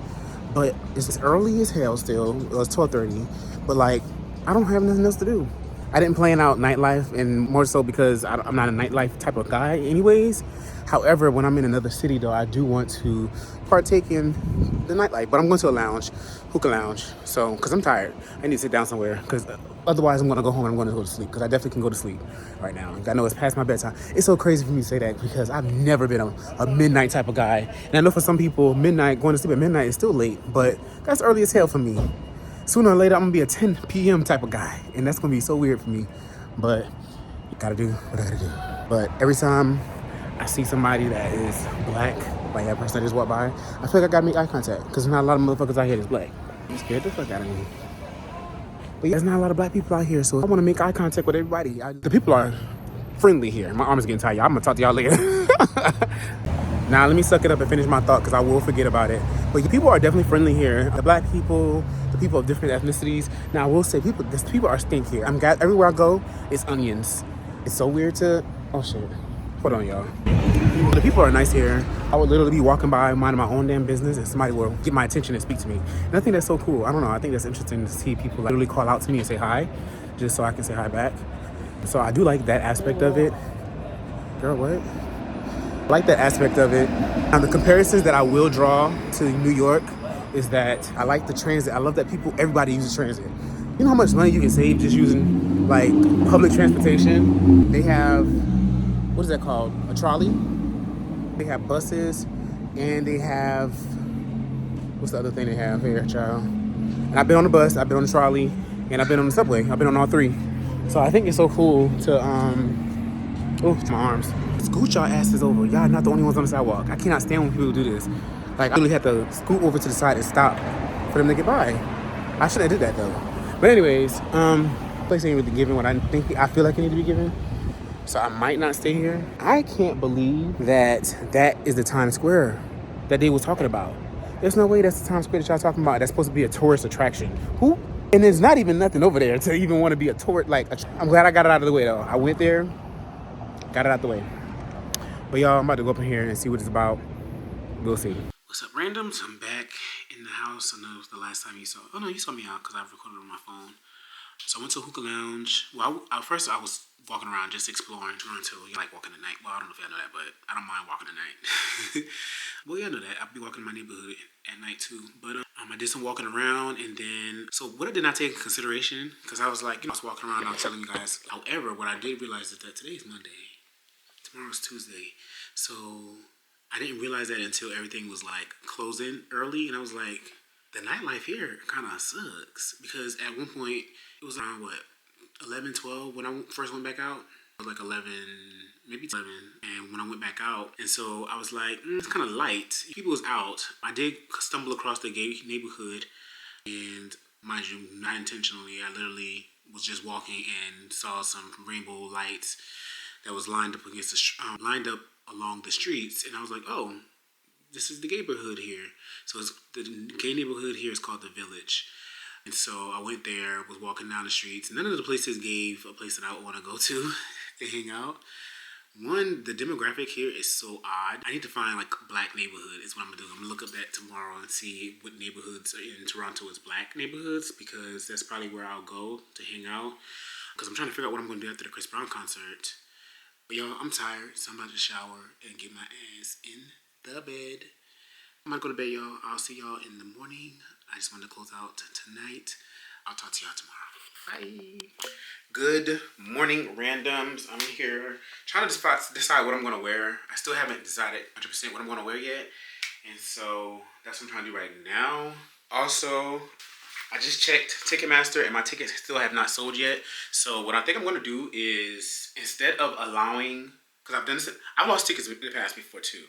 Speaker 3: But it's early as hell still. It's 12:30. But like, I don't have nothing else to do. I didn't plan out nightlife, and more so because I'm not a nightlife type of guy anyways. However, when I'm in another city though, I do want to partake in the nightlife. But I'm going to a lounge, hookah lounge. So, because I'm tired. I need to sit down somewhere, because otherwise I'm going to go home and I'm going to go to sleep, because I definitely can go to sleep right now. I know it's past my bedtime. It's so crazy for me to say that, because I've never been a midnight type of guy. And I know for some people, going to sleep at midnight is still late, but that's early as hell for me. Sooner or later, I'm gonna be a 10 p.m. type of guy, and that's gonna be so weird for me. But gotta do what I gotta do. But every time I see somebody that is black, like that person that just walked by, I feel like I gotta make eye contact, because there's not a lot of motherfuckers out here that's black. I'm scared the fuck out of me. But yeah, there's not a lot of black people out here, so I want to make eye contact with everybody. The people are friendly here. My arm is getting tired, y'all. I'm gonna talk to y'all later. Now, let me suck it up and finish my thought, because I will forget about it. But people are definitely friendly here. The black people, the people of different ethnicities. Now, I will say, people are stink here. Everywhere I go, it's onions. It's so weird to... Oh, shit. Hold on, y'all. The people are nice here. I would literally be walking by, minding my own damn business, and somebody will get my attention and speak to me. And I think that's so cool. I don't know. I think that's interesting to see people literally call out to me and say hi, just so I can say hi back. So I do like that aspect of it. Girl, what? I like that aspect of it. Now, the comparisons that I will draw to New York is that I like the transit. I love that everybody uses transit. You know how much money you can save just using like public transportation? They have, what is that called? A trolley? They have buses, and they have, what's the other thing they have here, child? And I've been on the bus, I've been on the trolley, and I've been on the subway. I've been on all three. So I think it's so cool to, oh, my arms. Scoot y'all asses over. Y'all not the only ones on the sidewalk. I cannot stand when people do this. Like, I really have to scoot over to the side and stop for them to get by. I shouldn't have did that though. But anyways, place ain't really giving what I feel like I need to be given. So I might not stay here. I can't believe that is the Times Square that they was talking about. There's no way that's the Times Square that y'all talking about. That's supposed to be a tourist attraction. Who? And there's not even nothing over there to even want to be a tourist. I'm glad I got it out of the way though. I went there, got it out the way. But y'all, I'm about to go up in here and see what it's about. We'll see. What's up, randoms? I'm back in the house. I know the last time you saw. Oh no, you saw me out because I recorded on my phone. So I went to a hookah lounge. Well, first I was walking around just exploring, trying to like walking at night. Well, I don't know if y'all know that, but I don't mind walking at night. Well, y'all know that. I'll be walking in my neighborhood at night too. But I did some walking around, and then so what I did not take into consideration, because I was like, I was walking around, I was telling you guys. However, what I did realize is that today is Monday, tomorrow's Tuesday, so I didn't realize that until everything was like closing early, and I was like, the nightlife here kind of sucks, because at one point it was around 11, 12 when I first went back out. It was like 11, maybe 11, and when I went back out, and so I was like, it's kind of light. People was out. I did stumble across the gay neighborhood, and mind you, not intentionally, I literally was just walking and saw some rainbow lights that was lined up against lined up along the streets, and I was like, oh, this is the neighborhood here. So the gay neighborhood here is called the Village. And so I went there, was walking down the streets. None of the places gave a place that I would want to go to and hang out. One, the demographic here is so odd. I need to find like a black neighborhood is what I'm going to do. I'm going to look up that tomorrow and see what neighborhoods in Toronto is black neighborhoods, because that's probably where I'll go to hang out. Because I'm trying to figure out what I'm going to do after the Chris Brown concert. But y'all, I'm tired, so I'm about to shower and get my ass in the bed. I'm about to go to bed, y'all. I'll see y'all in the morning. I just wanted to close out tonight. I'll talk to y'all tomorrow. Bye. Good morning, randoms. I'm here trying to decide what I'm going to wear. I still haven't decided 100% what I'm going to wear yet. And so that's what I'm trying to do right now. Also, I just checked Ticketmaster and my tickets still have not sold yet. So what I think I'm going to do is, instead of allowing, because I've done this, I've lost tickets in the past before too.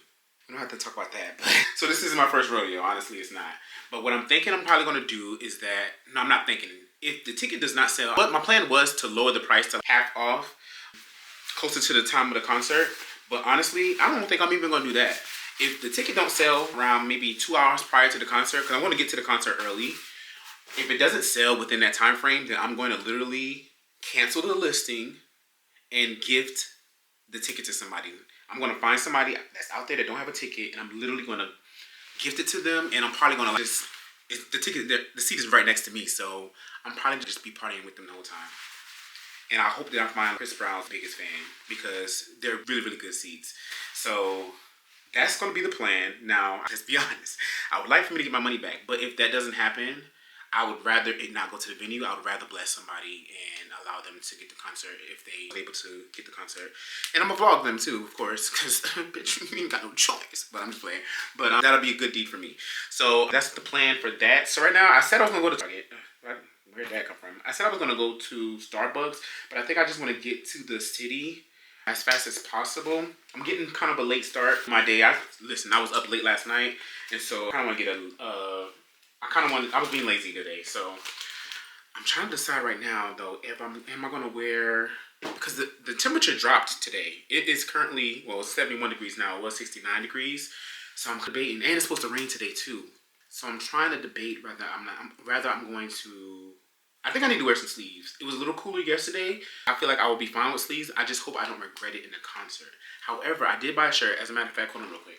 Speaker 3: We don't have to talk about that. But, so this isn't my first rodeo. Honestly, it's not. But what I'm thinking I'm probably going to do is that, no, I'm not thinking. If the ticket does not sell, but my plan was to lower the price to half off closer to the time of the concert. But honestly, I don't think I'm even going to do that. If the ticket don't sell around maybe 2 hours prior to the concert, because I want to get to the concert early. If it doesn't sell within that time frame, then I'm going to literally cancel the listing and gift the ticket to somebody. I'm going to find somebody that's out there that don't have a ticket, and I'm literally going to gift it to them, and I'm probably going to just, the seat is right next to me, so I'm probably going to just be partying with them the whole time. And I hope that I find Chris Brown's biggest fan, because they're really, really good seats. So that's going to be the plan. Now, let's be honest. I would like for me to get my money back, but if that doesn't happen, I would rather it not go to the venue. I would rather bless somebody and allow them to get the concert if they are able to get the concert. And I'm going to vlog them too, of course, because bitch, you ain't got no choice. But I'm just playing. But that'll be a good deed for me. So that's the plan for that. So right now, I said I was going to go to Target. Where'd that come from? I said I was going to go to Starbucks, but I think I just want to get to the city as fast as possible. I'm getting kind of a late start my day. I was up late last night, and so I kind of want to get I was being lazy today, so I'm trying to decide right now though if am I going to wear, because the temperature dropped today. It is currently, well, it's 71 degrees now. It was 69 degrees, so I'm debating, and it's supposed to rain today too. So I'm trying to debate whether I'm going to. I think I need to wear some sleeves. It was a little cooler yesterday. I feel like I will be fine with sleeves. I just hope I don't regret it in the concert. However, I did buy a shirt. As a matter of fact, hold on real quick.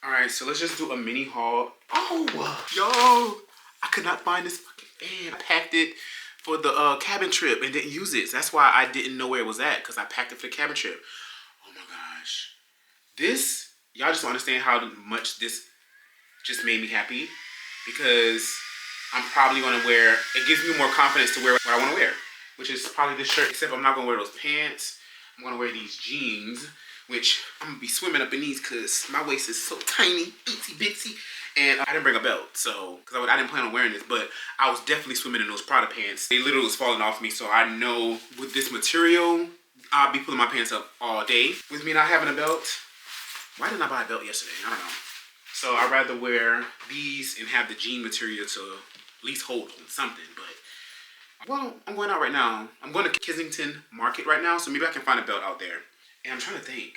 Speaker 3: All right, so let's just do a mini haul. Oh, yo. I could not find this fucking fan. I packed it for the cabin trip and didn't use it. So that's why I didn't know where it was at, because I packed it for the cabin trip. Oh my gosh. This, y'all just don't understand how much this just made me happy, because I'm probably going to wear, it gives me more confidence to wear what I want to wear, which is probably this shirt, except I'm not going to wear those pants. I'm going to wear these jeans, which I'm going to be swimming up in these because my waist is so tiny, itsy bitsy. And I didn't bring a belt, so, because I didn't plan on wearing this, but I was definitely swimming in those Prada pants. They literally was falling off me, so I know with this material, I'll be pulling my pants up all day. With me not having a belt, why didn't I buy a belt yesterday? I don't know. So I'd rather wear these and have the jean material to at least hold something, but, well, I'm going out right now. I'm going to Kensington Market right now, so maybe I can find a belt out there. And I'm trying to think.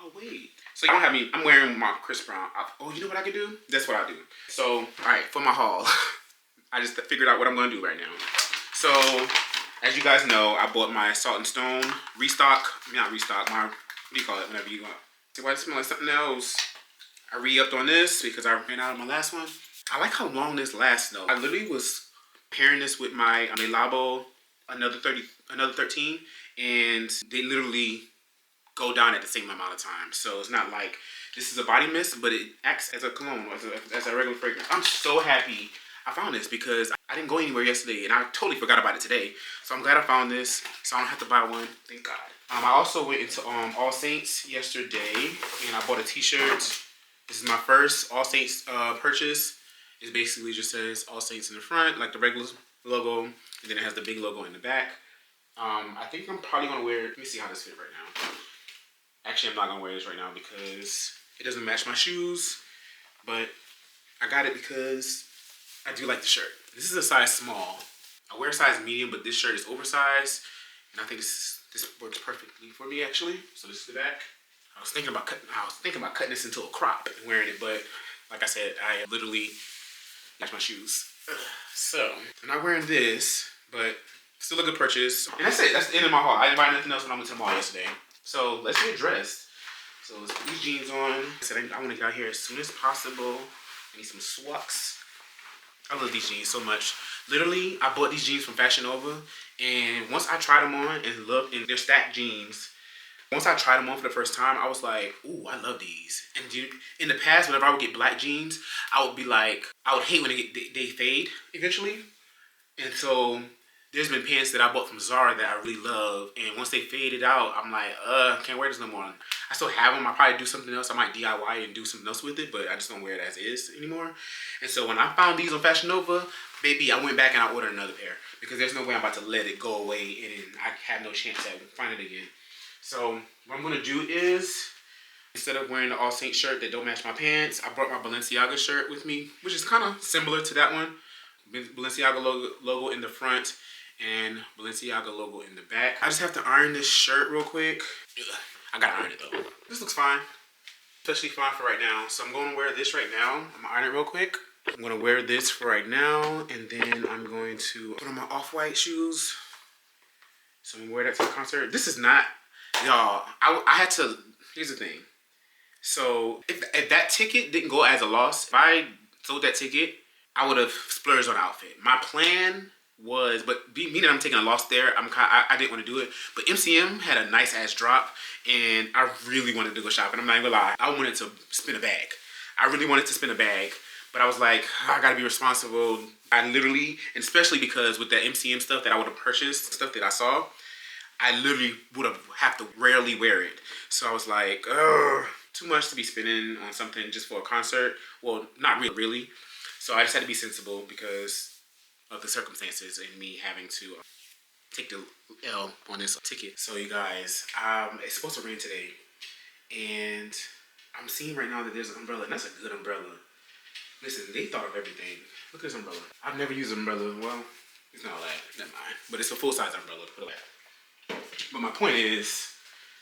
Speaker 3: Oh, wait. So I don't have any, I'm wearing my Chris Brown outfit. Oh, you know what I can do? That's what I'll do. So, all right, for my haul, I just figured out what I'm going to do right now. So, as you guys know, I bought my Salt and Stone restock. I mean, not restock, my, what do you call it whenever you go out? See why it smells like something else? I re-upped on this because I ran out of my last one. I like how long this lasts though. I literally was pairing this with my Le Labo another 13, and they literally go down at the same amount of time. So it's not like this is a body mist, but it acts as a cologne, as a regular fragrance. I'm so happy I found this because I didn't go anywhere yesterday and I totally forgot about it today. So I'm glad I found this so I don't have to buy one. Thank God. I also went into All Saints yesterday and I bought a t-shirt. This is my first All Saints purchase. It basically just says All Saints in the front, like the regular logo, and then it has the big logo in the back. I think I'm probably gonna wear it. Let me see how this fits right now. Actually, I'm not gonna wear this right now because it doesn't match my shoes, but I got it because I do like the shirt. This is a size small. I wear a size medium, but this shirt is oversized, and I think this works perfectly for me actually. So this is the back. I was thinking about cutting this into a crop and wearing it, but like I said, I literally match my shoes. So I'm not wearing this, but still a good purchase. And that's it. That's the end of my haul. I didn't buy nothing else when I went to the mall yesterday. So let's get dressed. So let's put these jeans on. I said I want to get out here as soon as possible. I need some swucks. I love these jeans so much. Literally, I bought these jeans from Fashion Nova, and once I tried them on and looked, and they're stacked jeans. Once I tried them on for the first time, I was like, ooh, I love these. And in the past, whenever I would get black jeans, I would be like, I would hate when they fade eventually. And so there's been pants that I bought from Zara that I really love, and once they faded out, I'm like, can't wear this no more. I still have them. I'll probably do something else. I might DIY and do something else with it, but I just don't wear it as is anymore. And so when I found these on Fashion Nova, baby, I went back and I ordered another pair because there's no way I'm about to let it go away and I have no chance at finding it again. So what I'm gonna do is, instead of wearing the All Saints shirt that don't match my pants, I brought my Balenciaga shirt with me, which is kind of similar to that one. Balenciaga logo in the front and Balenciaga logo in the back. I just have to iron this shirt real quick. I gotta iron it though. This looks fine, especially fine for right now. So I'm gonna wear this right now. I'm gonna iron it real quick. I'm gonna wear this for right now, and then I'm going to put on my off-white shoes. So I'm gonna wear that to the concert. This is not, y'all, I had to, here's the thing. So if that ticket didn't go as a loss, if I sold that ticket, I would have splurged on an outfit. My plan was, but meaning I'm taking a loss there, I didn't want to do it. But MCM had a nice ass drop, and I really wanted to go shopping. I'm not even gonna lie, I wanted to spin a bag. I really wanted to spin a bag, but I was like, I gotta be responsible. I literally, and especially because with that MCM stuff that I would have purchased, stuff that I saw, I literally would have to rarely wear it. So I was like, too much to be spending on something just for a concert. Well, not really. So I just had to be sensible because of the circumstances and me having to take the L on this ticket. So you guys, it's supposed to rain today, and I'm seeing right now that there's an umbrella, and that's a good umbrella. Listen, they thought of everything. Look at this umbrella. I've never used an umbrella. Well, it's not like, never mind. But it's a full-size umbrella, to put it away. But my point is,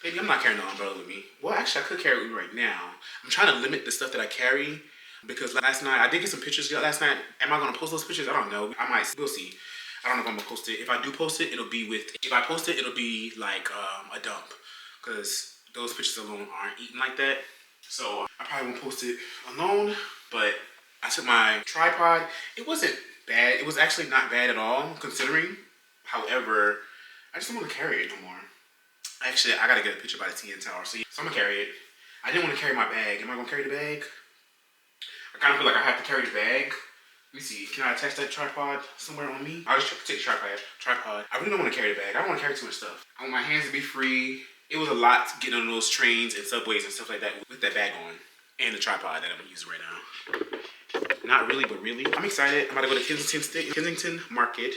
Speaker 3: baby, I'm not carrying no umbrella with me. Well, actually, I could carry it with me right now. I'm trying to limit the stuff that I carry. Because last night, I did get some pictures last night. Am I going to post those pictures? I don't know. I might. We'll see. I don't know if I'm going to post it. If I do post it, it'll be like a dump. Because those pictures alone aren't eating like that. So I probably won't post it alone. But I took my tripod. It wasn't bad. It was actually not bad at all, considering. However, I just don't want to carry it no more. Actually, I got to get a picture by the TN Tower. So I'm going to carry it. I didn't want to carry my bag. Am I going to carry the bag? I kind of feel like I have to carry the bag. Let me see. Can I attach that tripod somewhere on me? I'll just take the tripod. I really don't want to carry the bag. I don't want to carry too much stuff. I want my hands to be free. It was a lot getting on those trains and subways and stuff like that with that bag on. And the tripod that I'm using right now. Not really, but really. I'm excited. I'm about to go to Kensington Market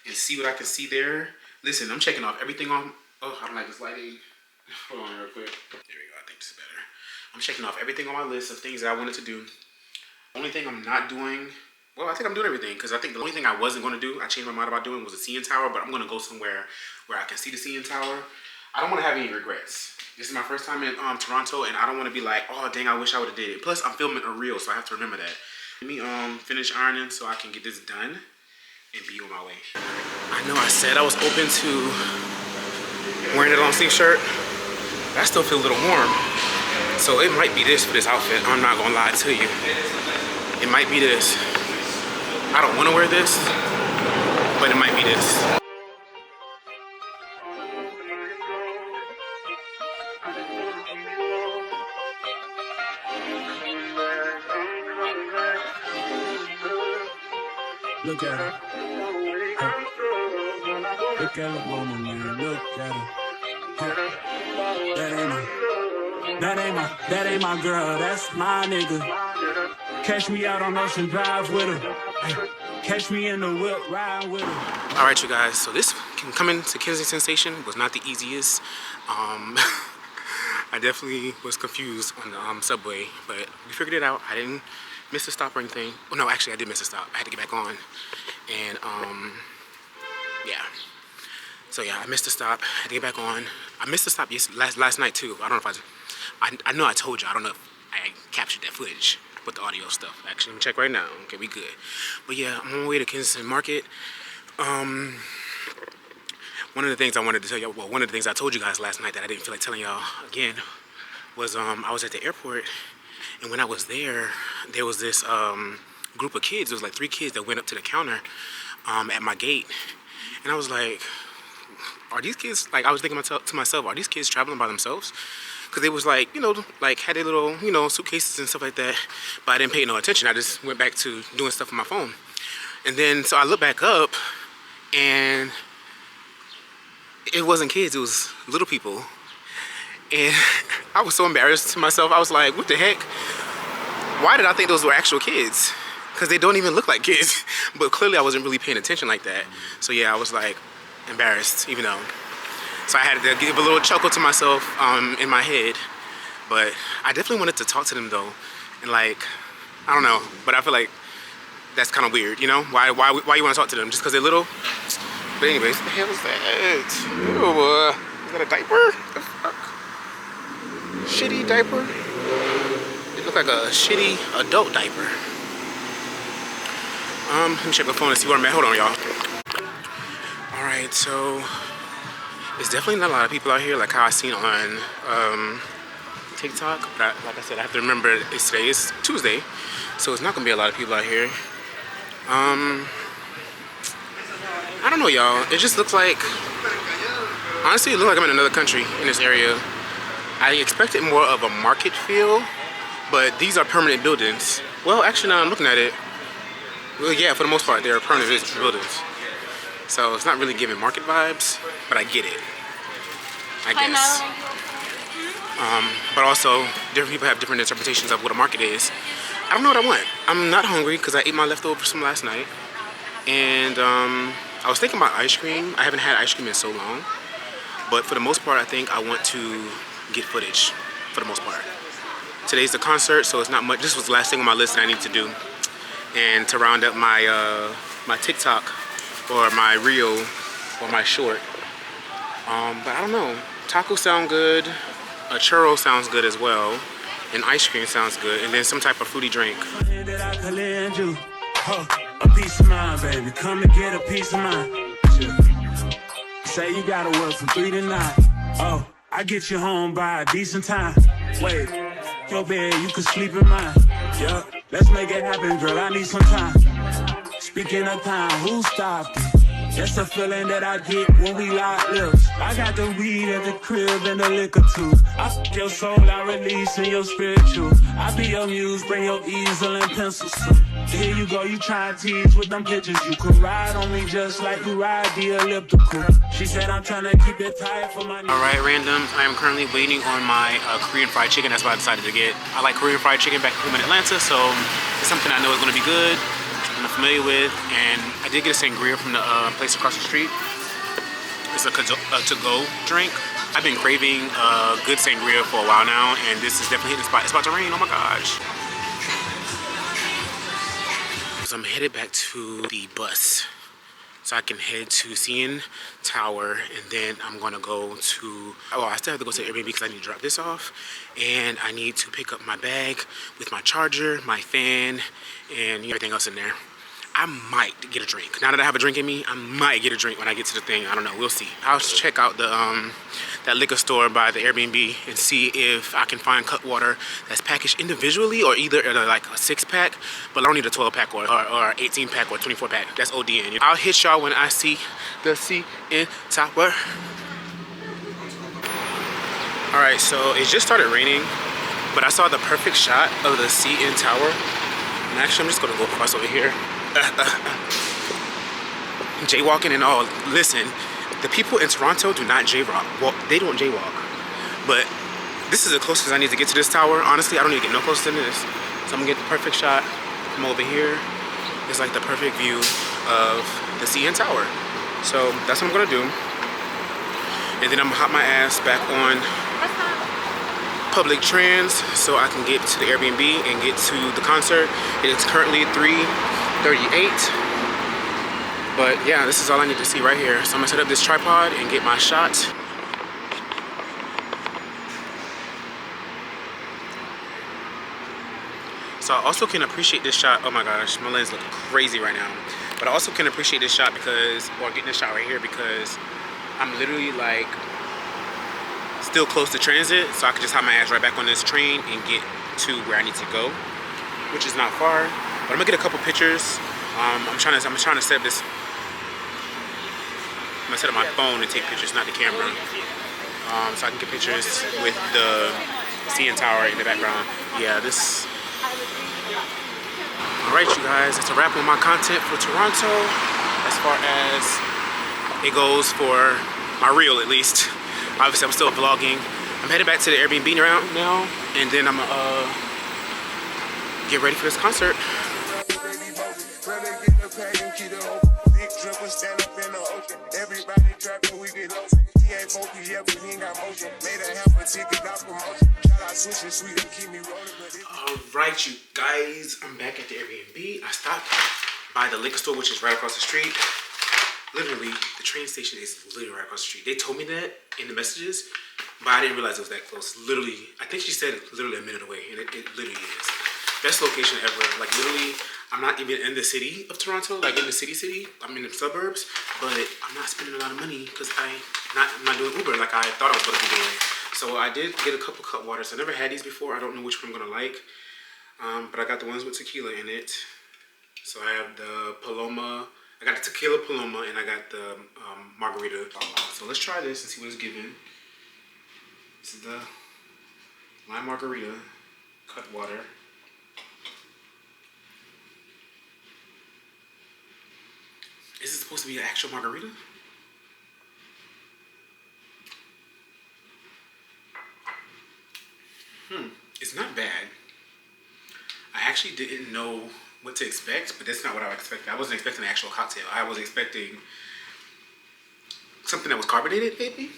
Speaker 3: and see what I can see there. Listen, I'm checking off everything on... Oh, I don't like this lighting. Hold on real quick. There we go. I think this is better. I'm checking off everything on my list of things that I wanted to do. The only thing I'm not doing, well, I think I'm doing everything, because I think the only thing I wasn't going to do, I changed my mind about doing, was the CN Tower, but I'm going to go somewhere where I can see the CN Tower. I don't want to have any regrets. This is my first time in Toronto, and I don't want to be like, oh, dang, I wish I would have did it. Plus, I'm filming a reel, so I have to remember that. Let me finish ironing so I can get this done and be on my way. I know I said I was open to wearing a long sleeve shirt, but I still feel a little warm. So it might be this for this outfit. I'm not gonna lie to you. It might be this. I don't want to wear this, but it might be this.
Speaker 1: Look at her. Look at her woman, man. Look at her. That ain't my girl. That's my nigga. Catch me out on Ocean Drive with her. Catch me in the whip, ride with her.
Speaker 3: All right, you guys. So this coming to Kensington Station was not the easiest. I definitely was confused on the subway, but we figured it out. I didn't miss a stop or anything. Oh no, actually I did miss a stop. I had to get back on, and yeah. So yeah, I missed a stop. I had to get back on. I missed a stop last night too. I don't know if I know I told you. I don't know if I captured that footage with the audio stuff. Actually, let me check right now. Okay, we good. But yeah, I'm on my way to Kensington Market. One of the things I wanted to tell y'all, well, one of the things I told you guys last night that I didn't feel like telling y'all again was I was at the airport, and when I was there was this group of kids. It was like 3 kids that went up to the counter at my gate, and I was like, are these kids, like, I was thinking to myself, are these kids traveling by themselves? Because they was like, you know, like had their little, you know, suitcases and stuff like that, but I didn't pay no attention. I just went back to doing stuff on my phone. And then, so I looked back up, and it wasn't kids, it was little people. And I was so embarrassed to myself. I was like, what the heck? Why did I think those were actual kids? Because they don't even look like kids. But clearly I wasn't really paying attention like that. So yeah, I was like embarrassed, even though. So I had to give a little chuckle to myself in my head. But I definitely wanted to talk to them though. And like, I don't know, but I feel like that's kind of weird, you know? Why you want to talk to them? Just because they're little? But anyways, what the hell is that? Ew, is that a diaper? What the fuck? Shitty diaper? It looked like a shitty adult diaper. Let me check my phone and see where I'm at. Hold on, y'all. Alright, so there's definitely not a lot of people out here like how I seen on TikTok. But like I said, I have to remember today is Tuesday, so it's not gonna be a lot of people out here. I don't know, y'all. It just looks like, honestly, it looks like I'm in another country in this area. I expected more of a market feel, but these are permanent buildings. Well, actually, now I'm looking at it. Well, yeah, for the most part, they're permanent buildings. So it's not really giving market vibes, but I get it, I guess. But also, different people have different interpretations of what a market is. I don't know what I want. I'm not hungry because I ate my leftovers from last night. And I was thinking about ice cream. I haven't had ice cream in so long. But for the most part, I think I want to get footage, for the most part. Today's the concert, so it's not much. This was the last thing on my list that I need to do. And to round up my my TikTok or my reel or my short. But I don't know. Tacos sound good. A churro sounds good as well. And ice cream sounds good. And then some type of fruity drink.
Speaker 1: A piece of mind, baby. Come and get a piece of mind. Say you gotta work from 3 to 9. Oh, I get you home by a decent time. Wait, your bed, you can sleep in mine. Yeah, let's make it happen, girl. I need some time. Speaking of time, who stopped it? That's the feeling that I get when we lock lips. I got the weed at the crib and the liquor too. I fuck your soul, I release in your spiritual. I be your muse, bring your easel and pencils too. Here you go, you try and tease with them pictures. You could ride on me just like you ride the elliptical. She said I'm trying to keep it tight for my...
Speaker 3: Alright, randoms, I am currently waiting on my Korean fried chicken. That's what I decided to get. I like Korean fried chicken back home in Atlanta, so it's something I know is going to be good. I'm familiar with, and I did get a sangria from the place across the street. It's a to-go drink. I've been craving good sangria for a while now, and this is definitely hitting the spot. It's about to rain, oh my gosh. So I'm headed back to the bus so I can head to CN Tower, and then I'm gonna go to, oh, I still have to go to Airbnb because I need to drop this off, and I need to pick up my bag with my charger, my fan, and everything else in there. I might get a drink. Now that I have a drink in me, I might get a drink when I get to the thing. I don't know, we'll see. I'll check out the that liquor store by the Airbnb and see if I can find cut water that's packaged individually or either in like a 6-pack, but I don't need a 12-pack or 18-pack or 24-pack. That's ODN. I'll hit y'all when I see the CN Tower. All right, so it just started raining, but I saw the perfect shot of the CN Tower. And actually, I'm just gonna go across over here. Jaywalking and all. Listen, the people in Toronto do not jaywalk. Well, they don't jaywalk. But this is the closest I need to get to this tower. Honestly, I don't need to get no closer than this. So I'm gonna get the perfect shot from over here. It's like the perfect view of the CN Tower. So that's what I'm gonna do. And then I'm gonna hop my ass back on public trans so I can get to the Airbnb and get to the concert. It is currently 3:38. But yeah, this is all I need to see right here. So I'm gonna set up this tripod and get my shot. So I also can appreciate this shot. Oh my gosh, my lens looks crazy right now. But I also can appreciate this shot because, or getting this shot right here because I'm literally like still close to transit, so I can just hop my ass right back on this train and get to where I need to go, which is not far. But I'm gonna get a couple pictures. I'm trying to set up this. I'm gonna set up my phone and take pictures, not the camera, so I can get pictures with the CN Tower in the background. Yeah, this. All right, you guys, that's a wrap on my content for Toronto, as far as it goes for my reel, at least. Obviously, I'm still vlogging. I'm headed back to the Airbnb now, and then I'm gonna get ready for this concert. Alright, you guys, I'm back at the Airbnb. I stopped by the liquor store, which is right across the street. Literally, the train station is literally right across the street. They told me that in the messages, but I didn't realize it was that close. Literally, I think she said literally a minute away, and it literally is. Best location ever. Like literally, I'm not even in the city of Toronto, like in the city. I'm in the suburbs, but I'm not spending a lot of money because I'm not doing Uber like I thought I was going to be doing. So I did get a couple cut waters. I never had these before. I don't know which one I'm going to like, but I got the ones with tequila in it. So I have the Paloma. I got the tequila Paloma and I got the margarita. So let's try this and see what it's giving. This is the lime margarita, cut water. Is it supposed to be an actual margarita? It's not bad. I actually didn't know what to expect, but that's not what I was expecting. I wasn't expecting an actual cocktail. I was expecting something that was carbonated, maybe?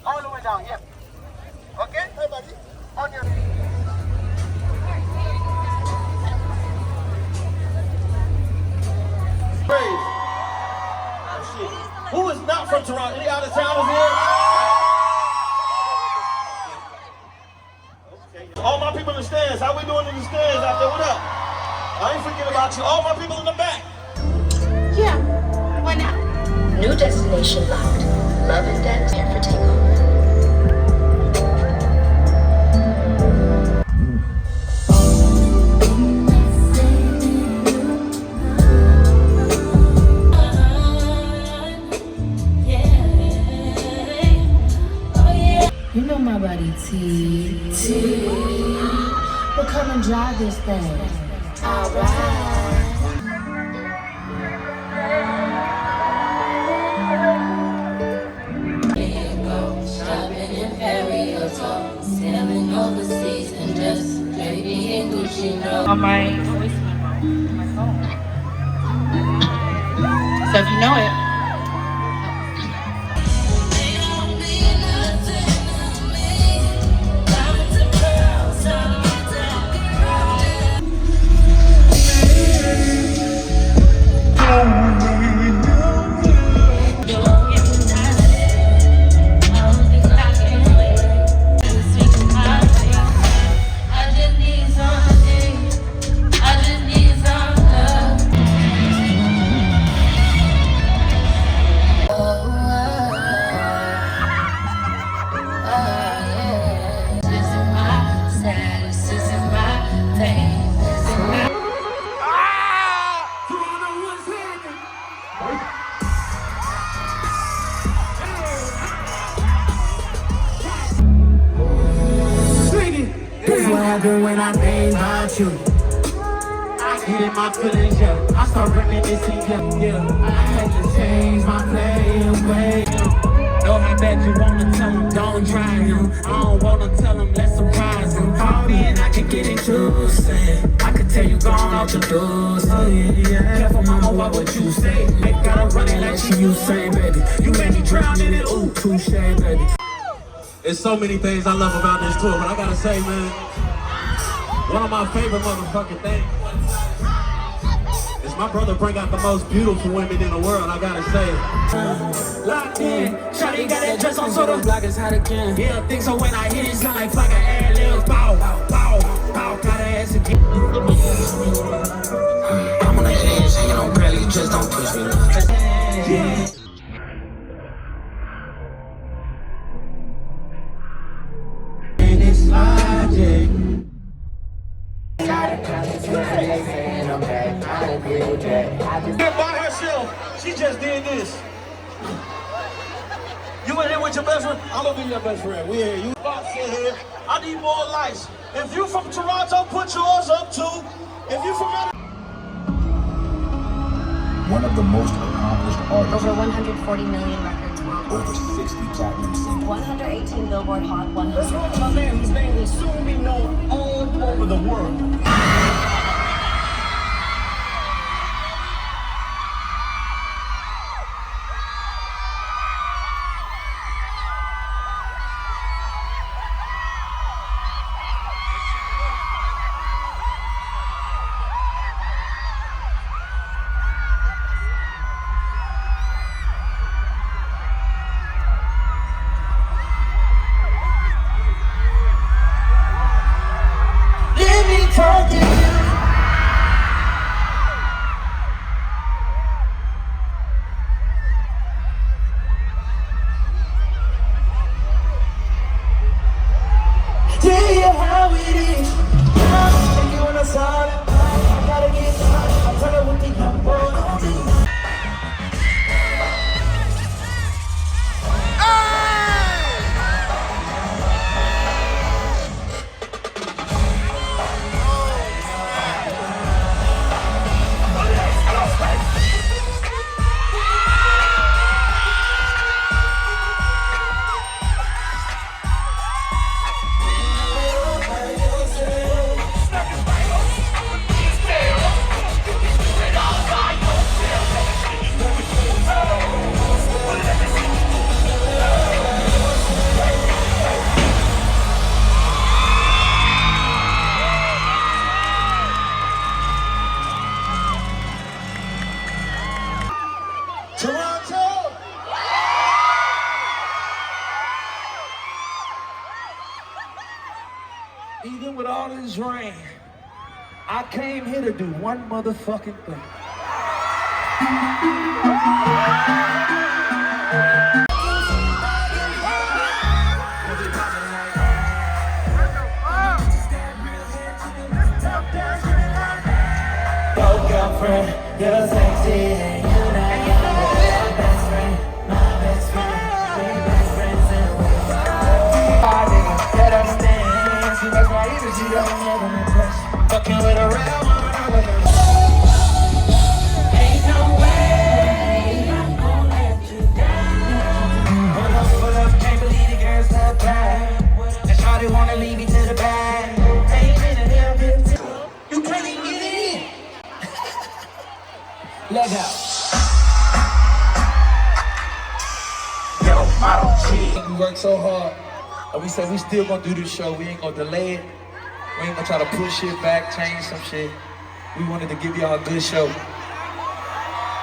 Speaker 4: All the way down, yeah. Okay? Hey, buddy. On your... Who is not from Toronto? Any out of towners here? Okay. All my people in the stands. How we doing in the stands out there? What up? I ain't forgetting about you. All my people in the back.
Speaker 5: Yeah. Why not? New destination locked. Love and Dead here for takeoff.
Speaker 6: You know my body, T. But come and drive this thing. Alright.
Speaker 7: Shopping in Paris, sailing overseas, and just baby in Gucci.
Speaker 8: On my voice memo, my phone. So if you know it.
Speaker 7: I just need some
Speaker 1: when I think about you. I get in my feelings, yeah. I start reminiscing, yeah. I had to change my way. Know how bad you wanna tell him, don't try him. I don't wanna tell him, let's surprise him. Call me and I can get into it. I could tell you gone out the door, yeah. Careful mama, what would you say? Make gotta run it like she you say, baby. You made me drown in it, ooh, touche, baby.
Speaker 9: There's so many things I love about this tour, but I gotta say, man, one of my favorite motherfucking things is my brother bring out the most beautiful women in the world, I gotta say.
Speaker 1: Locked in, Shawty got that dress on so the block is hot again. Yeah, think so when I hit it, sound like fucking air libs. Bow, bow, bow, bow, got her ass again. I'm on the edge, hanging on barely, just don't push me. Yeah. And it's logic.
Speaker 4: By herself, she just did this. You in here with your best friend? I'm gonna be your best friend. We here. You about to here. I need more lights. If you from Toronto, put yours up too. If you from
Speaker 2: One of the most accomplished artists.
Speaker 5: Over 140 million records worldwide.
Speaker 2: Over 60 platinum singles.
Speaker 5: 118 Billboard Hot 100.
Speaker 4: Let's go to my man whose name will soon be known all over the world. Toronto! Even with all this rain, I came here to do one motherfucking thing.
Speaker 1: Yo, girlfriend, you're sexy and you're not young. My best friend, we best friends and we're nigga, that understand. She makes my energy don't never impress. Fucking with a real woman, I with her. Ain't no way I'm gonna let you down. Pull up, can't believe the girl's that bad. And shawty wanna leave me to the bag. Ain't been a damn bit. You can't even get it in. Leg out. Yo, model G. We worked so hard, and we said we still gonna do this show. We ain't gonna delay it. We ain't gonna try to push shit back, change some shit. We wanted to give y'all a good show.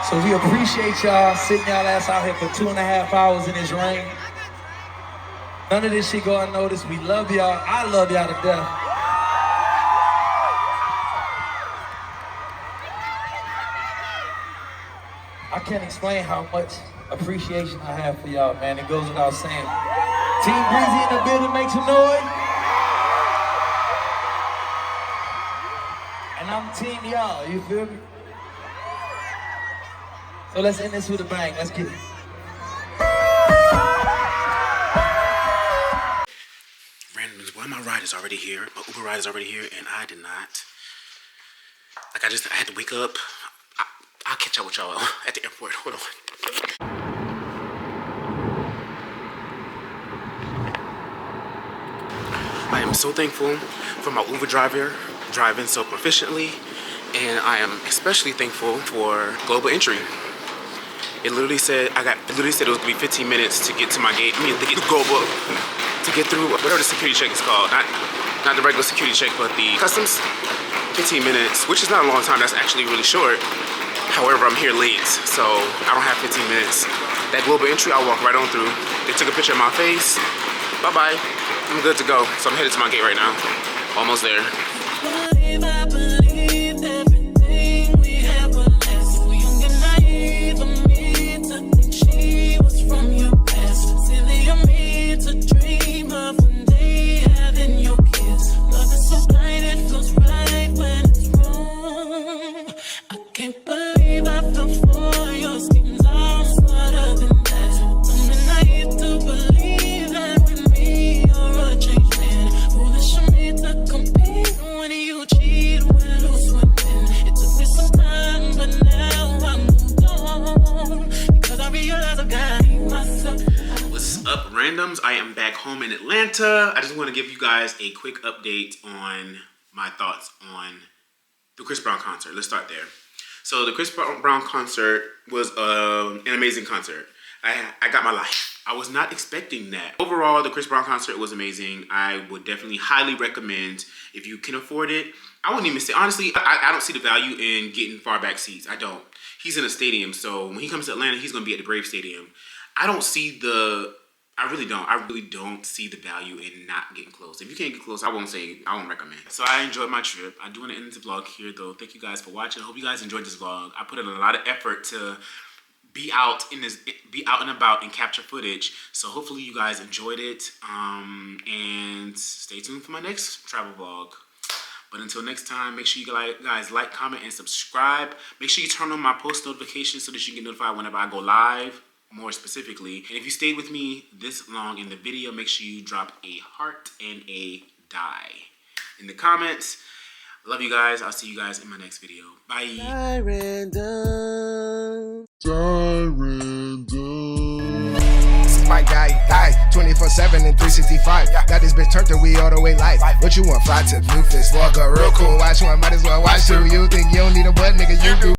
Speaker 1: So we appreciate y'all sitting y'all ass out here for 2.5 hours in this rain. None of this shit go unnoticed. We love y'all. I love y'all to death. I can't explain how much appreciation I have for y'all, man. It goes without saying. Team Breezy in the building, make some noise. And I'm team y'all, you feel me? So let's end this with a bang. Let's get it.
Speaker 3: Random's Well, my ride is already here. My Uber ride is already here, and I did not. Like, I had to wake up. I'll catch up with y'all at the airport. Hold on. I am so thankful for my Uber driver driving so proficiently, and I am especially thankful for global entry. It literally said it was gonna be 15 minutes to get to my gate. I mean, to get global, to get through whatever the security check is called. Not the regular security check, but the customs. 15 minutes, which is not a long time. That's actually really short. However, I'm here late, so I don't have 15 minutes. That global entry, I'll walk right on through. They took a picture of my face. Bye-bye. I'm good to go. So I'm headed to my gate right now. Almost there.
Speaker 1: I believe everything we have was less. So young and naive of me to think she was from your past. Silly of me to dream of one day having your kiss. Love is so blind, it feels right when it's wrong. I can't believe I fell for your schemes. I'm smarter than that. I'm naive to believe that with me you're a changed man. Foolish of me to compete when you cheat, when who's winning. It took me some time, but now I'm moved on because I realize I got myself.
Speaker 3: What's up, randoms? I am back home in Atlanta. I just want to give you guys a quick update on my thoughts on the Chris Brown concert. Let's start there. So the Chris Brown concert was an amazing concert. I got my life. I was not expecting that. Overall, the Chris Brown concert was amazing. I would definitely highly recommend if you can afford it. I wouldn't even say, honestly, I don't see the value in getting far back seats. I don't. He's in a stadium, so when he comes to Atlanta, he's going to be at the Brave Stadium. I really don't see the value in not getting close. If you can't get close, I won't recommend. So I enjoyed my trip. I do want to end the vlog here though. Thank you guys for watching. I hope you guys enjoyed this vlog. I put in a lot of effort to be out and about and capture footage. So hopefully you guys enjoyed it. And stay tuned for my next travel vlog. But until next time, make sure you guys like, comment, and subscribe. Make sure you turn on my post notifications so that you can get notified whenever I go live. More specifically, and if you stayed with me this long in the video, make sure you drop a heart and a die in the comments. Love you guys. I'll see you guys in my next video. Bye.
Speaker 2: Dyrandoms. This is my guy, die 24/7 and 365. Got this bitch turned to we all the way life. What you want? Fly to Memphis, walk a real cool. Watch one, might as well watch two. You think you don't need a